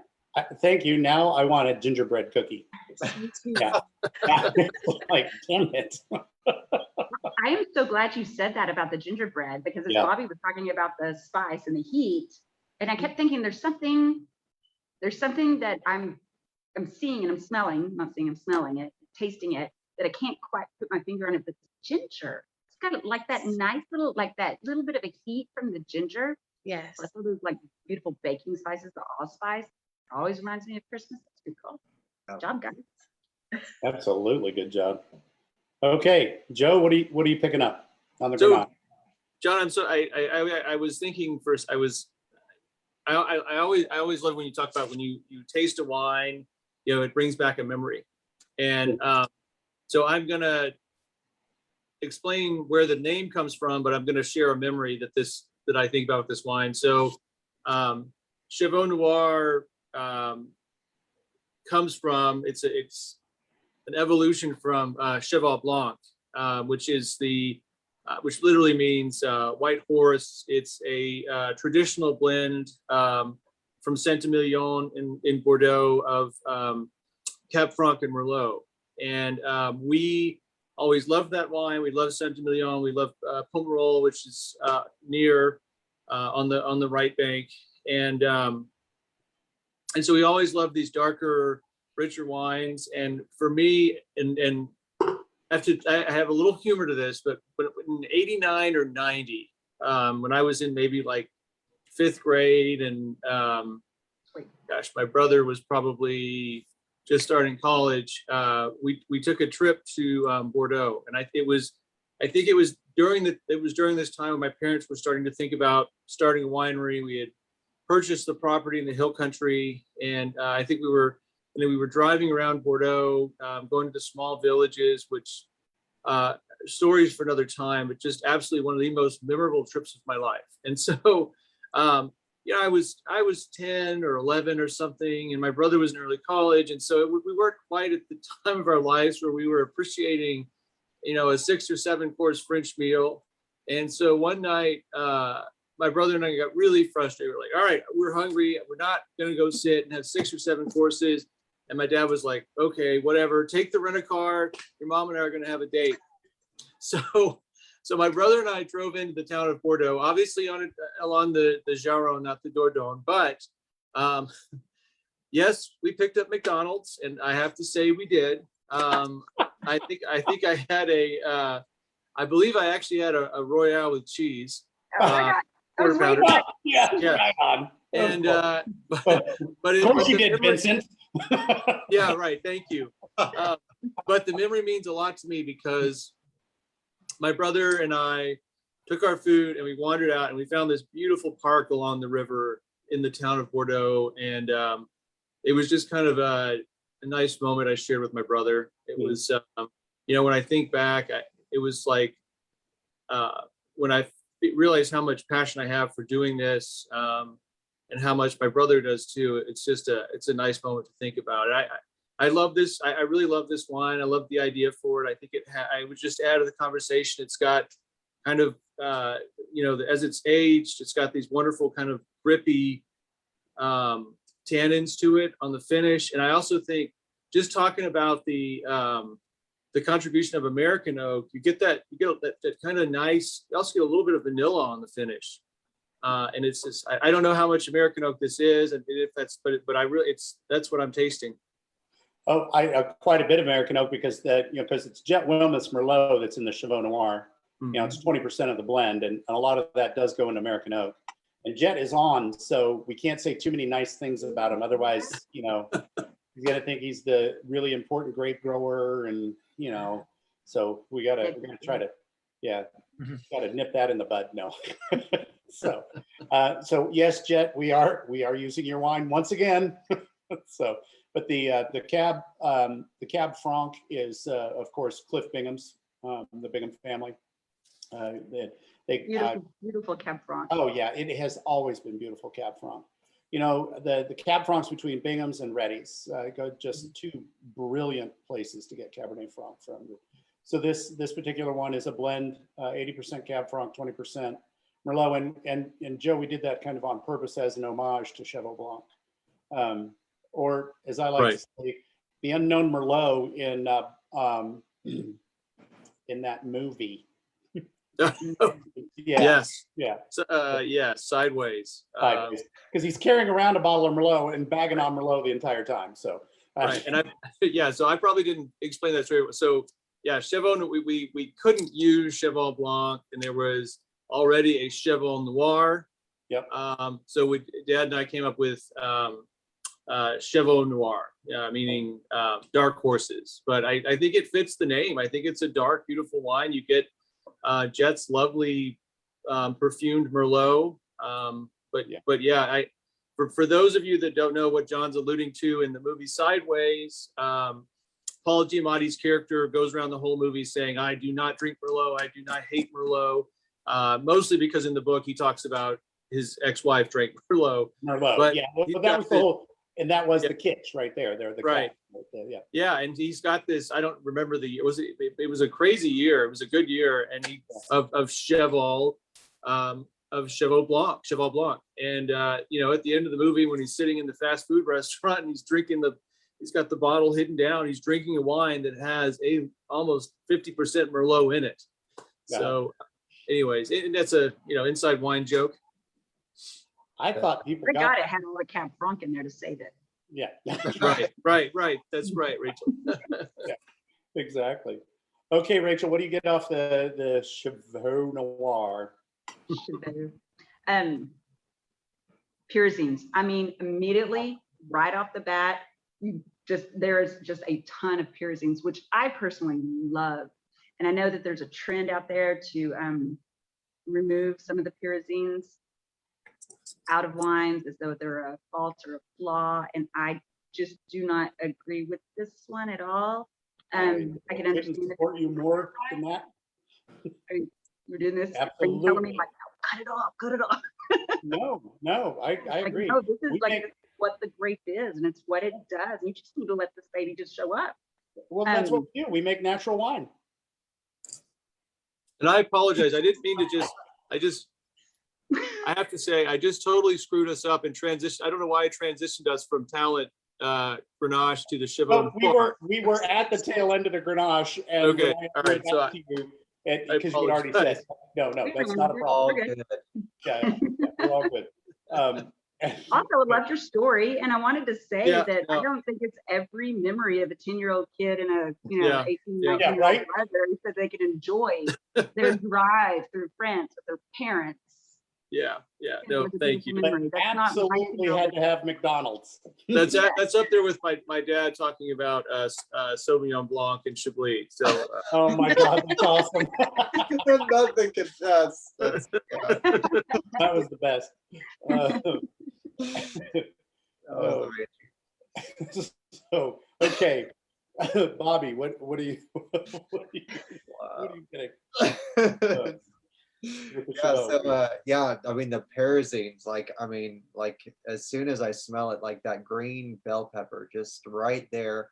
Thank you. Now I want a gingerbread cookie. Me too. Yeah. Like, damn it. I am so glad you said that about the gingerbread, because as Yeah. Bobby was talking about the spice and the heat, and I kept thinking there's something that I'm seeing and I'm smelling, not seeing, I'm smelling it, tasting it, that I can't quite put my finger on it, but it's ginger. It's got like that nice little, like that little bit of a heat from the ginger. Yes. Plus all those like beautiful baking spices, the allspice. Always reminds me of Christmas. That's pretty cool. Good job, guys. Absolutely. Good job. Okay, Joe, what are you picking up on the So, Grenache? John, I was thinking first. I always love when you talk about when you taste a wine, you know, it brings back a memory. And so I'm gonna explain where the name comes from, but I'm gonna share a memory that I think about with this wine. So Chevaux Noir comes from, it's an evolution from Cheval Blanc, which literally means white horse. It's a traditional blend from Saint-Emilion in Bordeaux of Cab Franc and Merlot. And we always loved that wine. We love Saint-Emilion. We love Pomerol, which is near on the right bank. And so we always loved these darker, richer wines. And for me, and I have a little humor to this, but in 89 or 90, when I was in maybe like 5th grade, and gosh, my brother was probably just starting college, we took a trip to Bordeaux, and I think it was during this time when my parents were starting to think about starting a winery. We had purchased the property in the hill country, and I think we were driving around Bordeaux, going to small villages, which stories for another time, but just absolutely one of the most memorable trips of my life. And so, I was 10 or 11 or something, and my brother was in early college. And so we weren't quite at the time of our lives where we were appreciating, a 6 or 7 course French meal. And so one night, my brother and I got really frustrated. We're like, all right, we're hungry. We're not going to go sit and have 6 or 7 courses. And my dad was like, okay, whatever, take the rent-a-car. Your mom and I are going to have a date. So my brother and I drove into the town of Bordeaux, obviously along the Garonne, not the Dordogne. But yes, we picked up McDonald's, and I have to say we did. I think I had I believe I actually had a Royale with cheese. Oh my God. I was Quarter waiting. pounder. Yeah, right on. And but Of course you did, Vincent. Yeah, right. Thank you. But the memory means a lot to me because my brother and I took our food and we wandered out and we found this beautiful park along the river in the town of Bordeaux. And it was just kind of a nice moment I shared with my brother. It was, when I think back, it was like when I realized how much passion I have for doing this, and how much my brother does too. It's just it's a nice moment to think about. I love this. I really love this wine. I love the idea for it. I think I would just add to the conversation. It's got kind of, as it's aged, it's got these wonderful kind of grippy tannins to it on the finish. And I also think just talking about the contribution of American oak, you get that kind of nice, you also get a little bit of vanilla on the finish. And it's just, I don't know how much American oak this is, and if that's, but I really, that's what I'm tasting. Quite a bit of American oak because because it's Jet Wilmoth's Merlot that's in the Chevaux Noir. It's 20% of the blend, and a lot of that does go into American oak. And Jet is on, so we can't say too many nice things about him. Otherwise, he's gonna think he's the really important grape grower, and so we gotta try to, gotta nip that in the bud. No. So yes, Jet, we are using your wine once again. So, but the Cab Franc is of course Cliff Bingham's, the Bingham family. Beautiful Cab Franc. Oh yeah, it has always been beautiful Cab Franc. The Cab Francs between Bingham's and Reddy's go just two brilliant places to get Cabernet Franc from. So this particular one is a blend, 80% Cab Franc, 20% Merlot, and Joe, we did that kind of on purpose as an homage to Cheval Blanc, or as I like to say, the unknown Merlot in that movie. Yes. Yeah. Sideways. Because he's carrying around a bottle of Merlot and bagging on Merlot the entire time. So right, and so I probably didn't explain that very well. So Chevaux, we couldn't use Cheval Blanc, and there was already a Chevaux Noir. Yep. So Dad and I came up with Chevaux Noir, meaning dark horses. But I think it fits the name. I think it's a dark, beautiful wine. You get Jet's lovely perfumed Merlot. For those of you that don't know what John's alluding to in the movie Sideways, Paul Giamatti's character goes around the whole movie saying, "I do not drink Merlot. I do not hate Merlot." Mostly because in the book he talks about his ex-wife drank Merlot. But that was the whole, and that was the kitsch right there. Right. And he's got this. I don't remember the year. It was a crazy year. It was a good year, and of Cheval Blanc. And at the end of the movie, when he's sitting in the fast food restaurant and he's got the bottle hidden down. He's drinking a wine that has almost 50% Merlot in it. Yeah. So, anyways, that's a inside wine joke. I thought people got it. Had all the Cab Franc in there to save it. Yeah. Right. That's right, Rachel. Yeah, exactly. Okay, Rachel, what do you get off the Chevaux Noir? Pyrazines. I mean, immediately, right off the bat, there is just a ton of pyrazines, which I personally love. And I know that there's a trend out there to remove some of the pyrazines out of wines as though they're a fault or a flaw. And I just do not agree with this one at all. I can understand support you more than that. You're doing this. Absolutely. Are you telling me like, cut it off. No, I agree. No, this is what the grape is, and it's what it does. You just need to let this baby just show up. Well, that's what we do. We make natural wine. And I apologize. I didn't mean to I have to say, I just totally screwed us up and transitioned. I don't know why I transitioned us from Talent Grenache to the Chevaux Noir. We were at the tail end of the Grenache. And okay, all right. So because you already said, no, that's not a problem. Yeah, we're all good. Also, I loved your story, and I wanted to say that I don't think it's every memory of a 10-year-old kid in a 18, 19-year-old brother so they can enjoy their drive through France with their parents. No, thank you. Absolutely had to have McDonald's. That's up there with my dad talking about Sauvignon Blanc and Chablis. So oh my God, that's awesome. Nothing can test. That was the best. So okay, Bobby, what are you getting? I mean the pyrazines, as soon as I smell it, like that green bell pepper just right there.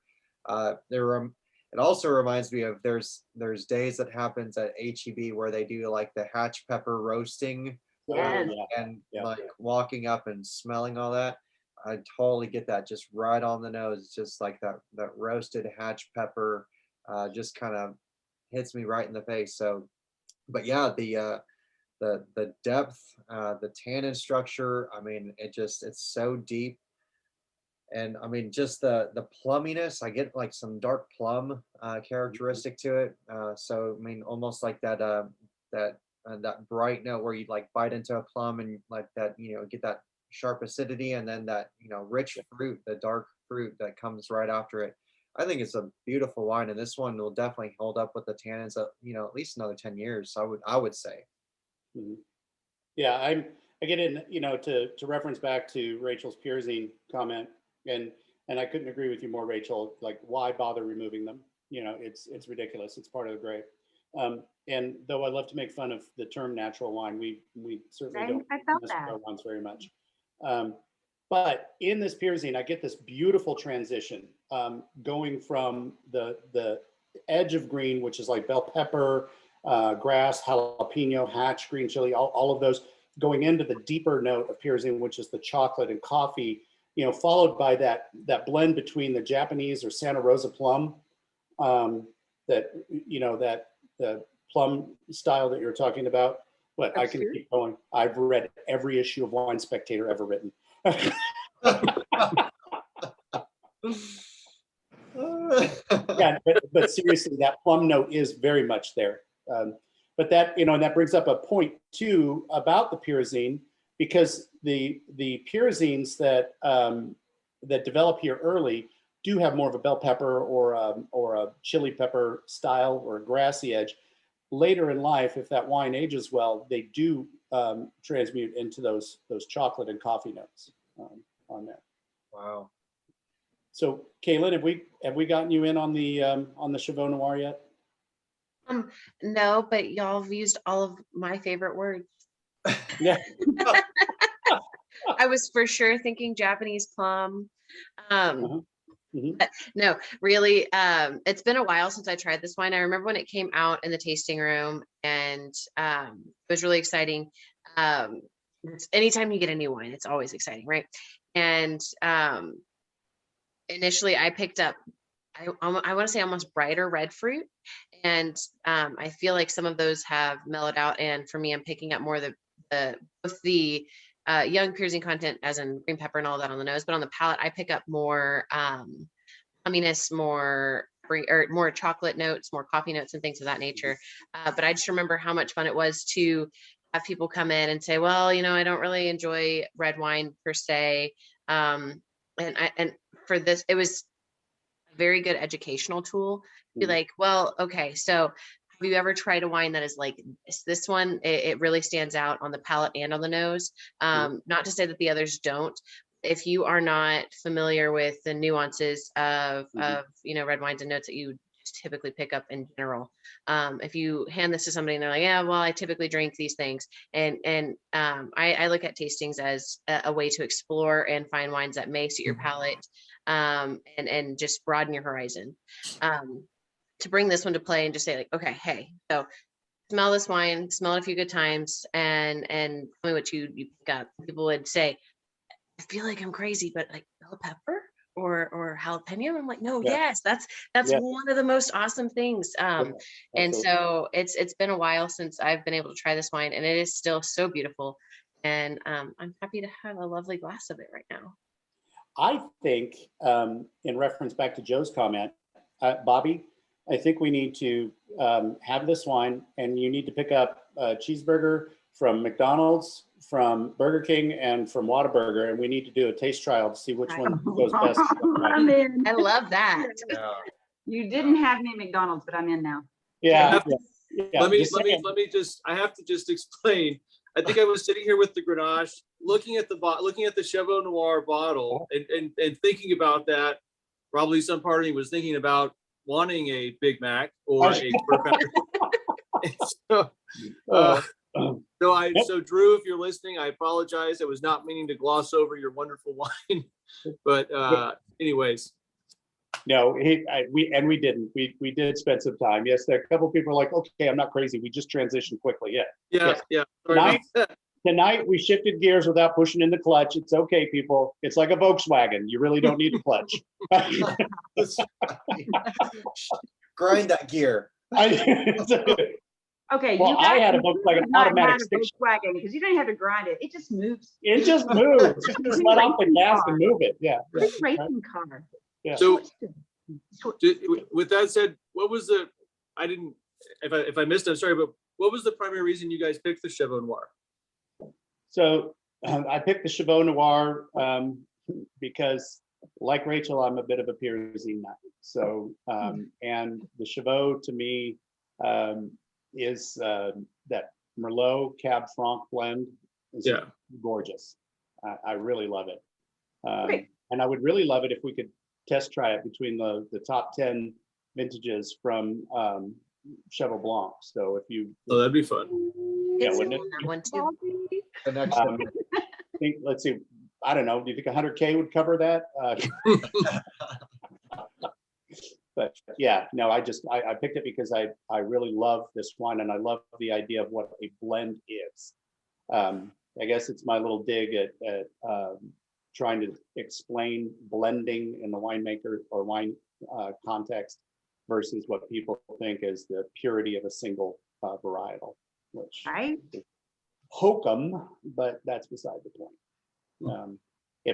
It also reminds me of there's days that happens at HEB where they do like the hatch pepper roasting like walking up and smelling all that. I totally get that just right on the nose. Just like that roasted hatch pepper just kind of hits me right in the face. So but yeah, the depth, the tannin structure, I mean, it's so deep. And I mean, just the plumminess, I get like some dark plum characteristic to it. So I mean, almost like that bright note where you like bite into a plum and like that, get that sharp acidity, and then that, rich fruit, the dark fruit that comes right after it. I think it's a beautiful wine, and this one will definitely hold up with the tannins of, at least another 10 years. I would say. Mhm. Yeah, I get in, to reference back to Rachel's Pierzine comment, and I couldn't agree with you more, Rachel. Like, why bother removing them? It's ridiculous. It's part of the grape. And though I love to make fun of the term natural wine, we certainly don't I felt mess with that. our wines very much. But in this Pierzine, I get this beautiful transition, going from the edge of green, which is like bell pepper, grass, jalapeno, hatch, green chili, all of those, going into the deeper note of Pierzine, which is the chocolate and coffee, followed by that blend between the Japanese or Santa Rosa plum, that the plum style that you're talking about. But I can keep going. I've read every issue of Wine Spectator ever written. Yeah, but seriously, that plum note is very much there. But that, and that brings up a point too about the Pierzine, because the Pierzines that develop here early do have more of a bell pepper or a chili pepper style or a grassy edge. Later in life, if that wine ages well, they do transmute into those chocolate and coffee notes on there. Wow. So, Kaylin, have we gotten you in on the Chevaux Noir yet? No, but y'all have used all of my favorite words. Yeah. I was for sure thinking Japanese plum. Mhm. No, really, it's been a while since I tried this wine. I remember when it came out in the tasting room, and it was really exciting. Anytime you get a new wine, it's always exciting, right? And initially I picked up, I want to say almost brighter red fruit. And I feel like some of those have mellowed out. And for me, I'm picking up more of both the young piercing content, as in green pepper and all that on the nose, but on the palate, I pick up more humminess, more chocolate notes, more coffee notes, and things of that nature. But I just remember how much fun it was to have people come in and say, well, I don't really enjoy red wine per se. And for this, it was a very good educational tool. Be like, well, okay, so have you ever tried a wine that is like this one? It really stands out on the palate and on the nose. Not to say that the others don't. If you are not familiar with the nuances of red wines and notes that you typically pick up in general, if you hand this to somebody and they're like, yeah, well, I typically drink these things, and I look at tastings as a way to explore and find wines that may suit your palate, and just broaden your horizon. To bring this one to play and just say like, okay, hey, so smell this wine, smell it a few good times, and tell me what you pick up. People would say, I feel like I'm crazy, but like bell pepper or jalapeno. I'm like, no, Yeah. yes, that's Yeah. one of the most awesome things. And Absolutely. so it's been a while since I've been able to try this wine, and it is still so beautiful. And I'm happy to have a lovely glass of it right now. I think, in reference back to Joe's comment, Bobby, I think we need to have this wine, and you need to pick up a cheeseburger from McDonald's, from Burger King, and from Whataburger, and we need to do a taste trial to see which one goes best. I'm in. I love that. Yeah. You didn't have me at McDonald's, but I'm in now. Yeah. Let me just I have to just explain. I think I was sitting here with the Grenache, looking at the Chevaux Noir bottle, and thinking about that. Probably some part of me was thinking about wanting a Big Mac or a burger. So Drew, if you're listening, I apologize. I was not meaning to gloss over your wonderful wine, but anyways. No, we didn't. We did spend some time. Yes, there are a couple of people are like, okay, I'm not crazy. We just transitioned quickly. Yeah. Yeah. Sorry about that. Tonight we shifted gears without pushing in the clutch. It's okay, people. It's like a Volkswagen. You really don't need a clutch. Grind that gear. Okay. Well, you I guys had a you like an should not automatic have a stick. Volkswagen because you don't have to grind it. It just moves. It just moves. You just let off the gas and move it. Yeah. It's a racing car. Yeah. So Short- with that said, what was the, I didn't, if I missed it, I'm sorry, but what was the primary reason you guys picked the Chevaux Noir? So I picked the Chevaux Noir because, like Rachel, I'm a bit of a Pyrazine nut. So, and the Chevaux to me is that Merlot Cab Franc blend is Yeah. gorgeous. I really love it. Okay. And I would really love it if we could test try it between the top 10 vintages from Cheval Blanc. So if you Oh, that'd be fun. Yeah, It's wouldn't on that one too. Bobby. The next Um, one. think, let's see, I don't know, do you think 100K would cover that? But yeah, no, I picked it because I really love this wine and I love the idea of what a blend is. I guess it's my little dig at trying to explain blending in the winemaker or wine context versus what people think is the purity of a single varietal, which Right? hokum, but that's beside the point.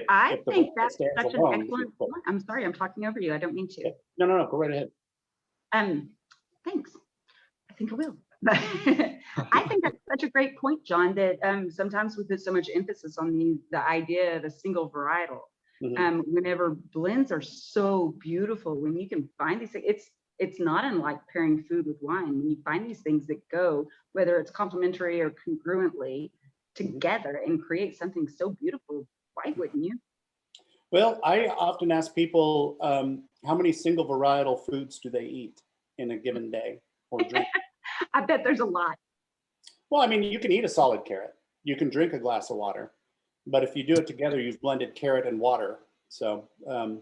I if the think blend that's stands such an alone, excellent point. I'm sorry, I'm talking over you. I don't mean to. No, go right ahead. Thanks. I think I will. But I think that's such a great point, John, that sometimes we put so much emphasis on the idea of a single varietal. Mhm. Whenever blends are so beautiful, when you can find these things, it's not unlike pairing food with wine. When you find these things that go, whether it's complementary or congruently together and create something so beautiful, why wouldn't you? Well, I often ask people, how many single varietal foods do they eat in a given day or drink? I bet there's a lot. Well, I mean, you can eat a solid carrot. You can drink a glass of water. But if you do it together, you've blended carrot and water. So, yeah.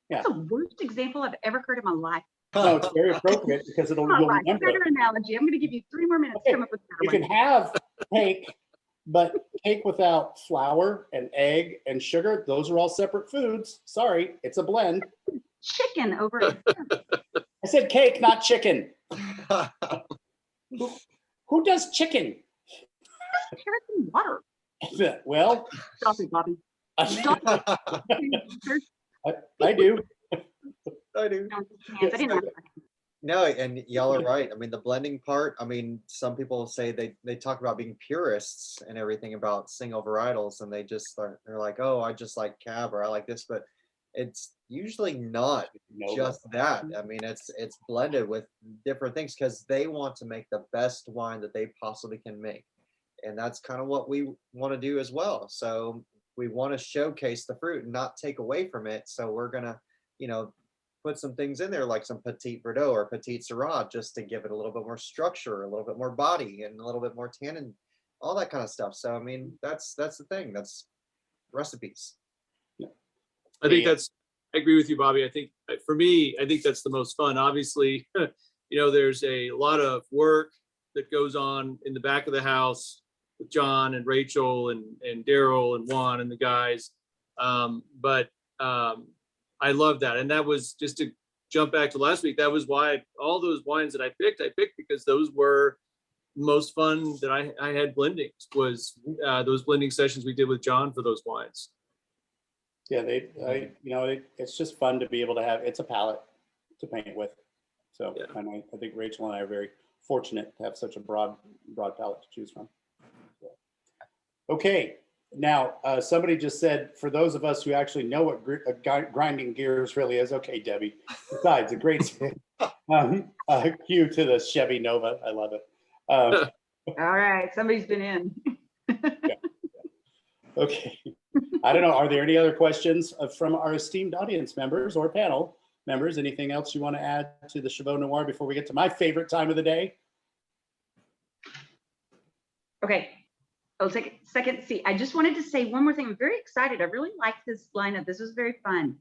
That's the worst example I've ever heard in my life. No, it's very appropriate because you'll All right, remember better it. analogy. I'm going to give you 3 more minutes Okay, to come up with a You better can one. have cake, but cake without flour and egg and sugar, those are all separate foods. Sorry, it's a blend. Chicken over I said cake, not chicken. Who does chicken? carrots and water. Well, Stop it, Bobby. I do. I do. I didn't have No, and y'all are right. I mean, the blending part, I mean, some people say they talk about being purists and everything about single varietals, and they're like, oh, I just like cab or I like this, but it's usually not No. just that. I mean, it's blended with different things because they want to make the best wine that they possibly can make. And that's kind of what we want to do as well. So we want to showcase the fruit and not take away from it. So we're gonna, put some things in there like some Petit Verdot or Petit Syrah just to give it a little bit more structure, a little bit more body, and a little bit more tannin, all that kind of stuff. So I mean, that's the thing. That's recipes. I think I agree with you, Bobby. I think for me, I think that's the most fun. Obviously, there's a lot of work that goes on in the back of the house with John and Rachel and Daryl and Juan and the guys. But I love that. And that was, just to jump back to last week, that was why all those wines that I picked because those were most fun that I had blending was those blending sessions we did with John for those wines. Yeah, it's just fun to be able to have, it's a palette to paint with. So, Yeah. and I think Rachel and I are very fortunate to have such a broad palette to choose from. So, okay, now somebody just said, for those of us who actually know what grinding gears really is, okay, Debbie, besides a great cue to the Chevy Nova, I love it. All right, somebody's been in. Yeah. Okay. I don't know. Are there any other questions from our esteemed audience members or panel members? Anything else you want to add to the Chevaux Noir before we get to my favorite time of the day? Okay, I'll take a second to see. I just wanted to say one more thing. I'm very excited. I really like this lineup. This was very fun.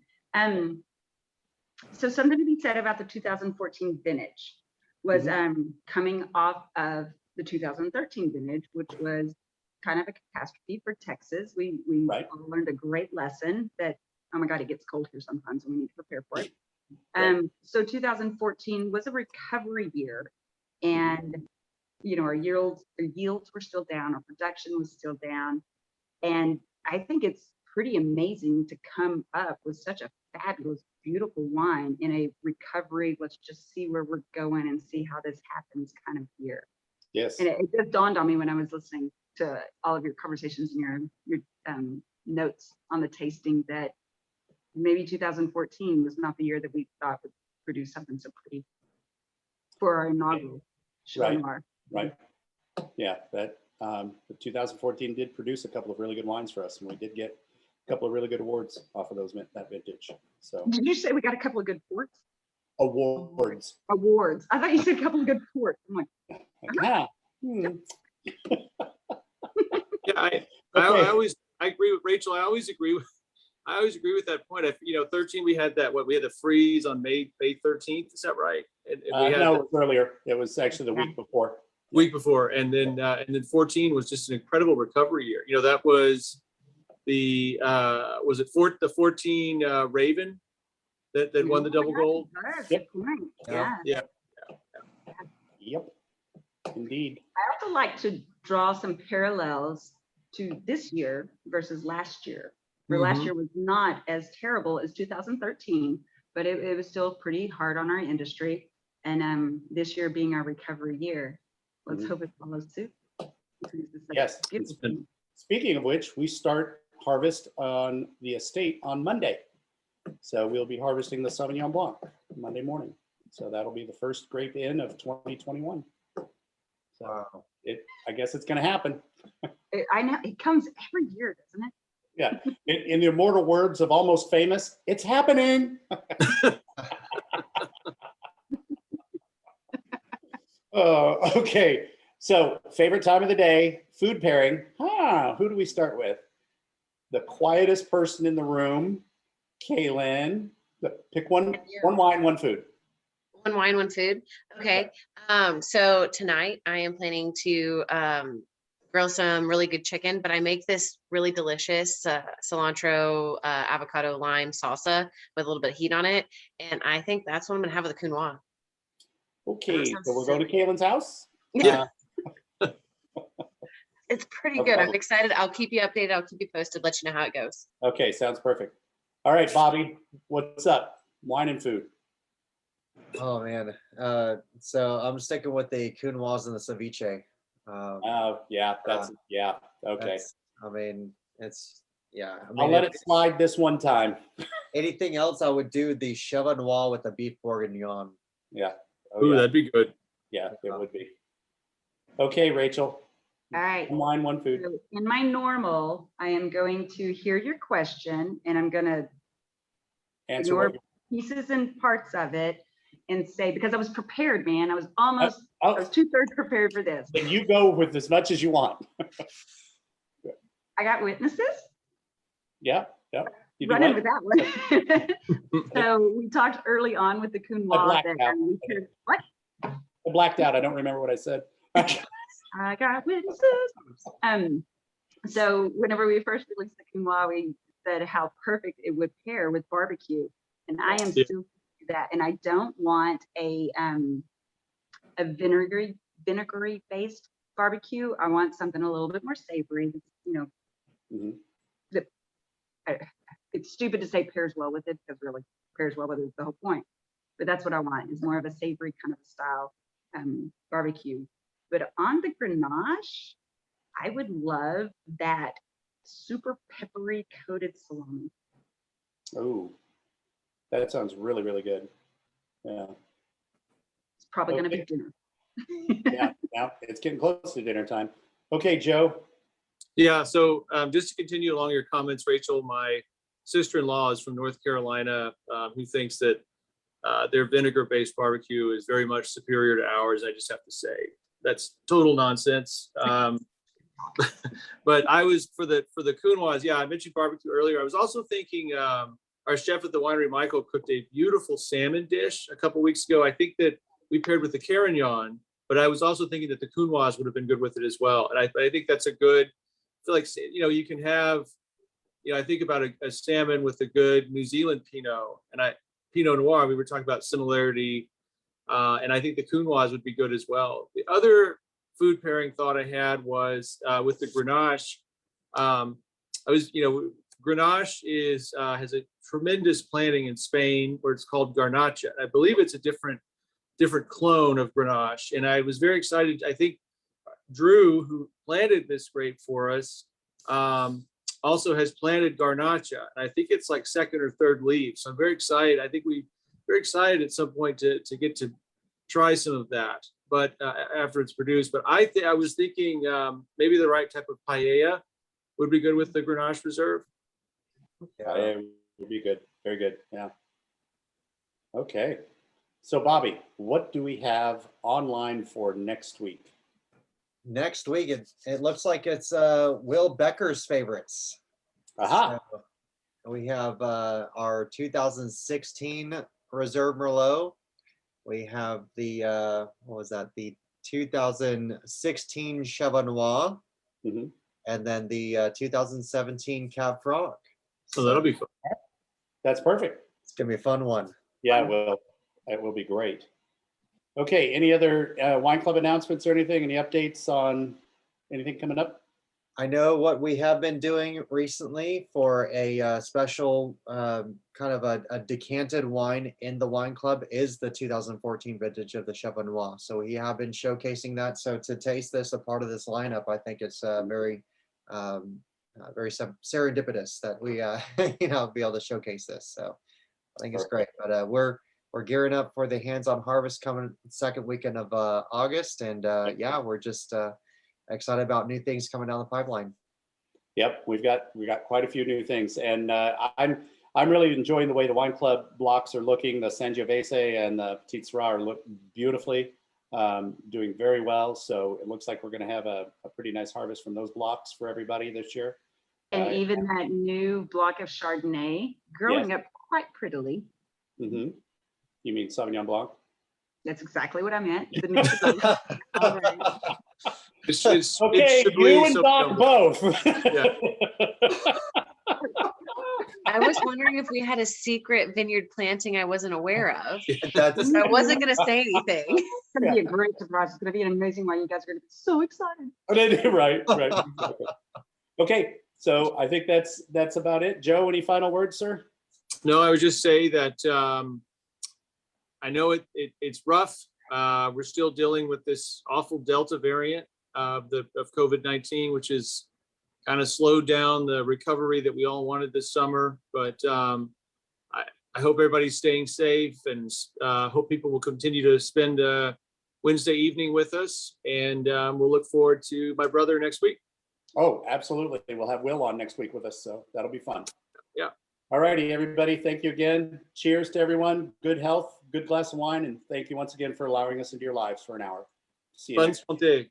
So something to be said about the 2014 vintage was coming off of the 2013 vintage, which was kind of a catastrophe for Texas. We Right. all learned a great lesson that, oh my God, it gets cold here sometimes and we need to prepare for it. Right. So 2014 was a recovery year, and our yields were still down, our production was still down. And I think it's pretty amazing to come up with such a fabulous, beautiful wine in a recovery, let's just see where we're going and see how this happens kind of year. Yes. And it just dawned on me when I was listening to all of your conversations and your notes on the tasting that maybe 2014 was not the year that we thought would produce something so pretty for our inaugural Chevaux Noir. Right. Yeah, that 2014 did produce a couple of really good wines for us, and we did get a couple of really good awards off of that vintage. So Did you say we got a couple of good ports? awards. Awards. I thought you said a couple of good ports. I'm like, Yeah. Yeah, I agree with Rachel. I always agree with that point. 13 we had we had the freeze on May 13th. Is that right? And we had No, it was earlier. It was actually the week before. week before, and then 14 was just an incredible recovery year. That was the the 14 Raven that won the double gold. good point. Yeah. Yeah. Yep. Indeed. I also like to draw some parallels to this year versus last year. Where last year was not as terrible as 2013, but it was still pretty hard on our industry. And this year being our recovery year, let's hope it follows suit. Yes. Speaking of which, we start harvest on the estate on Monday. So we'll be harvesting the Sauvignon Blanc Monday morning. So that'll be the first grape in of 2021. So Wow. I guess it's going to happen. I know it comes every year, doesn't it? Yeah. In the immortal words of Almost Famous, it's happening. Okay. So favorite time of the day, food pairing. Who do we start with? The quietest person in the room, Kaylin. Pick one wine, one food. One wine, one food. Okay. So tonight I am planning to grill some really good chicken, but I make this really delicious cilantro, avocado, lime salsa with a little bit of heat on it. And I think that's what I'm gonna have with the Counoise. Okay, sounds so we're going to silly. Kaylin's house. Yeah. It's pretty good. I'm excited. I'll keep you updated. I'll keep you posted, let you know how it goes. Okay, sounds perfect. All right, Bobby, what's up? Wine and food. Oh man. So I'm sticking with the Counoise and the ceviche. Oh, yeah, yeah. Okay, I mean, it's yeah. I I'll mean, let it slide this one time. anything else, I would do the Chevaux Noir with the beef bourguignon. Yeah. Oh, Ooh, yeah. that'd be good. Yeah, it would be. Okay, Rachel. All right. One wine, one food. So in my normal, I am going to hear your question and I'm going to Answer ignore what pieces and parts of it and say, because I was prepared, man. I was almost, I oh, was 2/3 prepared for this. then you go with as much as you want. I got witnesses Yeah, yeah. You do running what? with that one. So we talked early on with the Counoise blacked that out. we could, what? I blacked out. I don't remember what I said. I got witnesses. So whenever we first released the Counoise, we said how perfect it would pair with barbecue. And I am Yeah. still do that. And I don't want a vinegary based barbecue. I want something a little bit more savory, Mhm. it's stupid to say pairs well with it because really pairs well with it is the whole point. But that's what I want is more of a savory kind of a style barbecue. But on the Grenache, I would love that super peppery coated salami. Oh, that sounds really, really good. Yeah. It's probably going to Okay. be dinner. Yeah, now it's getting close to dinner time. Okay, Joe. Yeah, so just to continue along your comments, Rachel, my sister-in-law is from North Carolina, who thinks that their vinegar-based barbecue is very much superior to ours. I just have to say that's total nonsense. But I was for the Counoise. Yeah, I mentioned barbecue earlier. I was also thinking our chef at the winery, Michael, cooked a beautiful salmon dish a couple weeks ago. I think that we paired with the Carignan, but I was also thinking that the Counoise would have been good with it as well. And I think that's a good. I feel like you can have. I think about a salmon with a good New Zealand Pinot and Pinot Noir. We were talking about similarity, and I think the Counoise would be good as well. The other food pairing thought I had was with the Grenache. Grenache has a tremendous planting in Spain where it's called Garnacha. I believe it's a different clone of Grenache, and I was very excited. I think Drew, who planted this grape for us, also has planted Garnacha, and I think it's like second or third leaf. So I'm very excited. I think very excited at some point to get to try some of that, but after it's produced. But I was thinking maybe the right type of paella would be good with the Grenache Reserve. Yeah, would be good. Very good. Yeah. Okay. So Bobby, what do we have online for next week? Next week, it looks like it's Will Becker's favorites. Aha. So we have our 2016 Reserve Merlot. We have the what was that? The 2016 Chevaux Noir, Mhm. and then the 2017 Cab Franc. So that'll be fun. That's perfect. It's gonna be a fun one. Yeah, well, it will be great. Okay, any other wine club announcements or anything? Any updates on anything coming up? I know what we have been doing recently for a special kind of a decanted wine in the wine club is the 2014 vintage of the Chevaux Noir. So we have been showcasing that. So to taste this, a part of this lineup, I think it's very serendipitous that we be able to showcase this. So I think it's great. But we're gearing up for the hands-on harvest coming second weekend of August, and yeah, we're just excited about new things coming down the pipeline. Yep, we got quite a few new things, and I'm really enjoying the way the wine club blocks are looking. The Sangiovese and the Petite Syrah are look beautifully, doing very well. So it looks like we're going to have a pretty nice harvest from those blocks for everybody this year. And even that new block of Chardonnay growing up quite prettily. Mm-hmm. You mean Sauvignon Blanc? That's exactly what I meant. The mix of both. All right. It's Okay, Chablis you and Doc Sauvignon both. I was wondering if we had a secret vineyard planting I wasn't aware of. That's I wasn't going to say anything. It's going to be a great surprise. It's going to be an amazing one. You guys are going to be so excited. Right. Exactly. Okay, so I think that's about it. Joe, any final words, sir? No, I would just say that I know it's rough. We're still dealing with this awful Delta variant of COVID-19, which is kind of slowed down the recovery that we all wanted this summer. But I hope everybody's staying safe, and hope people will continue to spend Wednesday evening with us. And we'll look forward to my brother next week. Oh, absolutely. We'll have Will on next week with us, so that'll be fun. Yeah. All righty, everybody. Thank you again. Cheers to everyone. Good health, good glass of wine, and thank you once again for allowing us into your lives for an hour. See you Fun next week. Santé.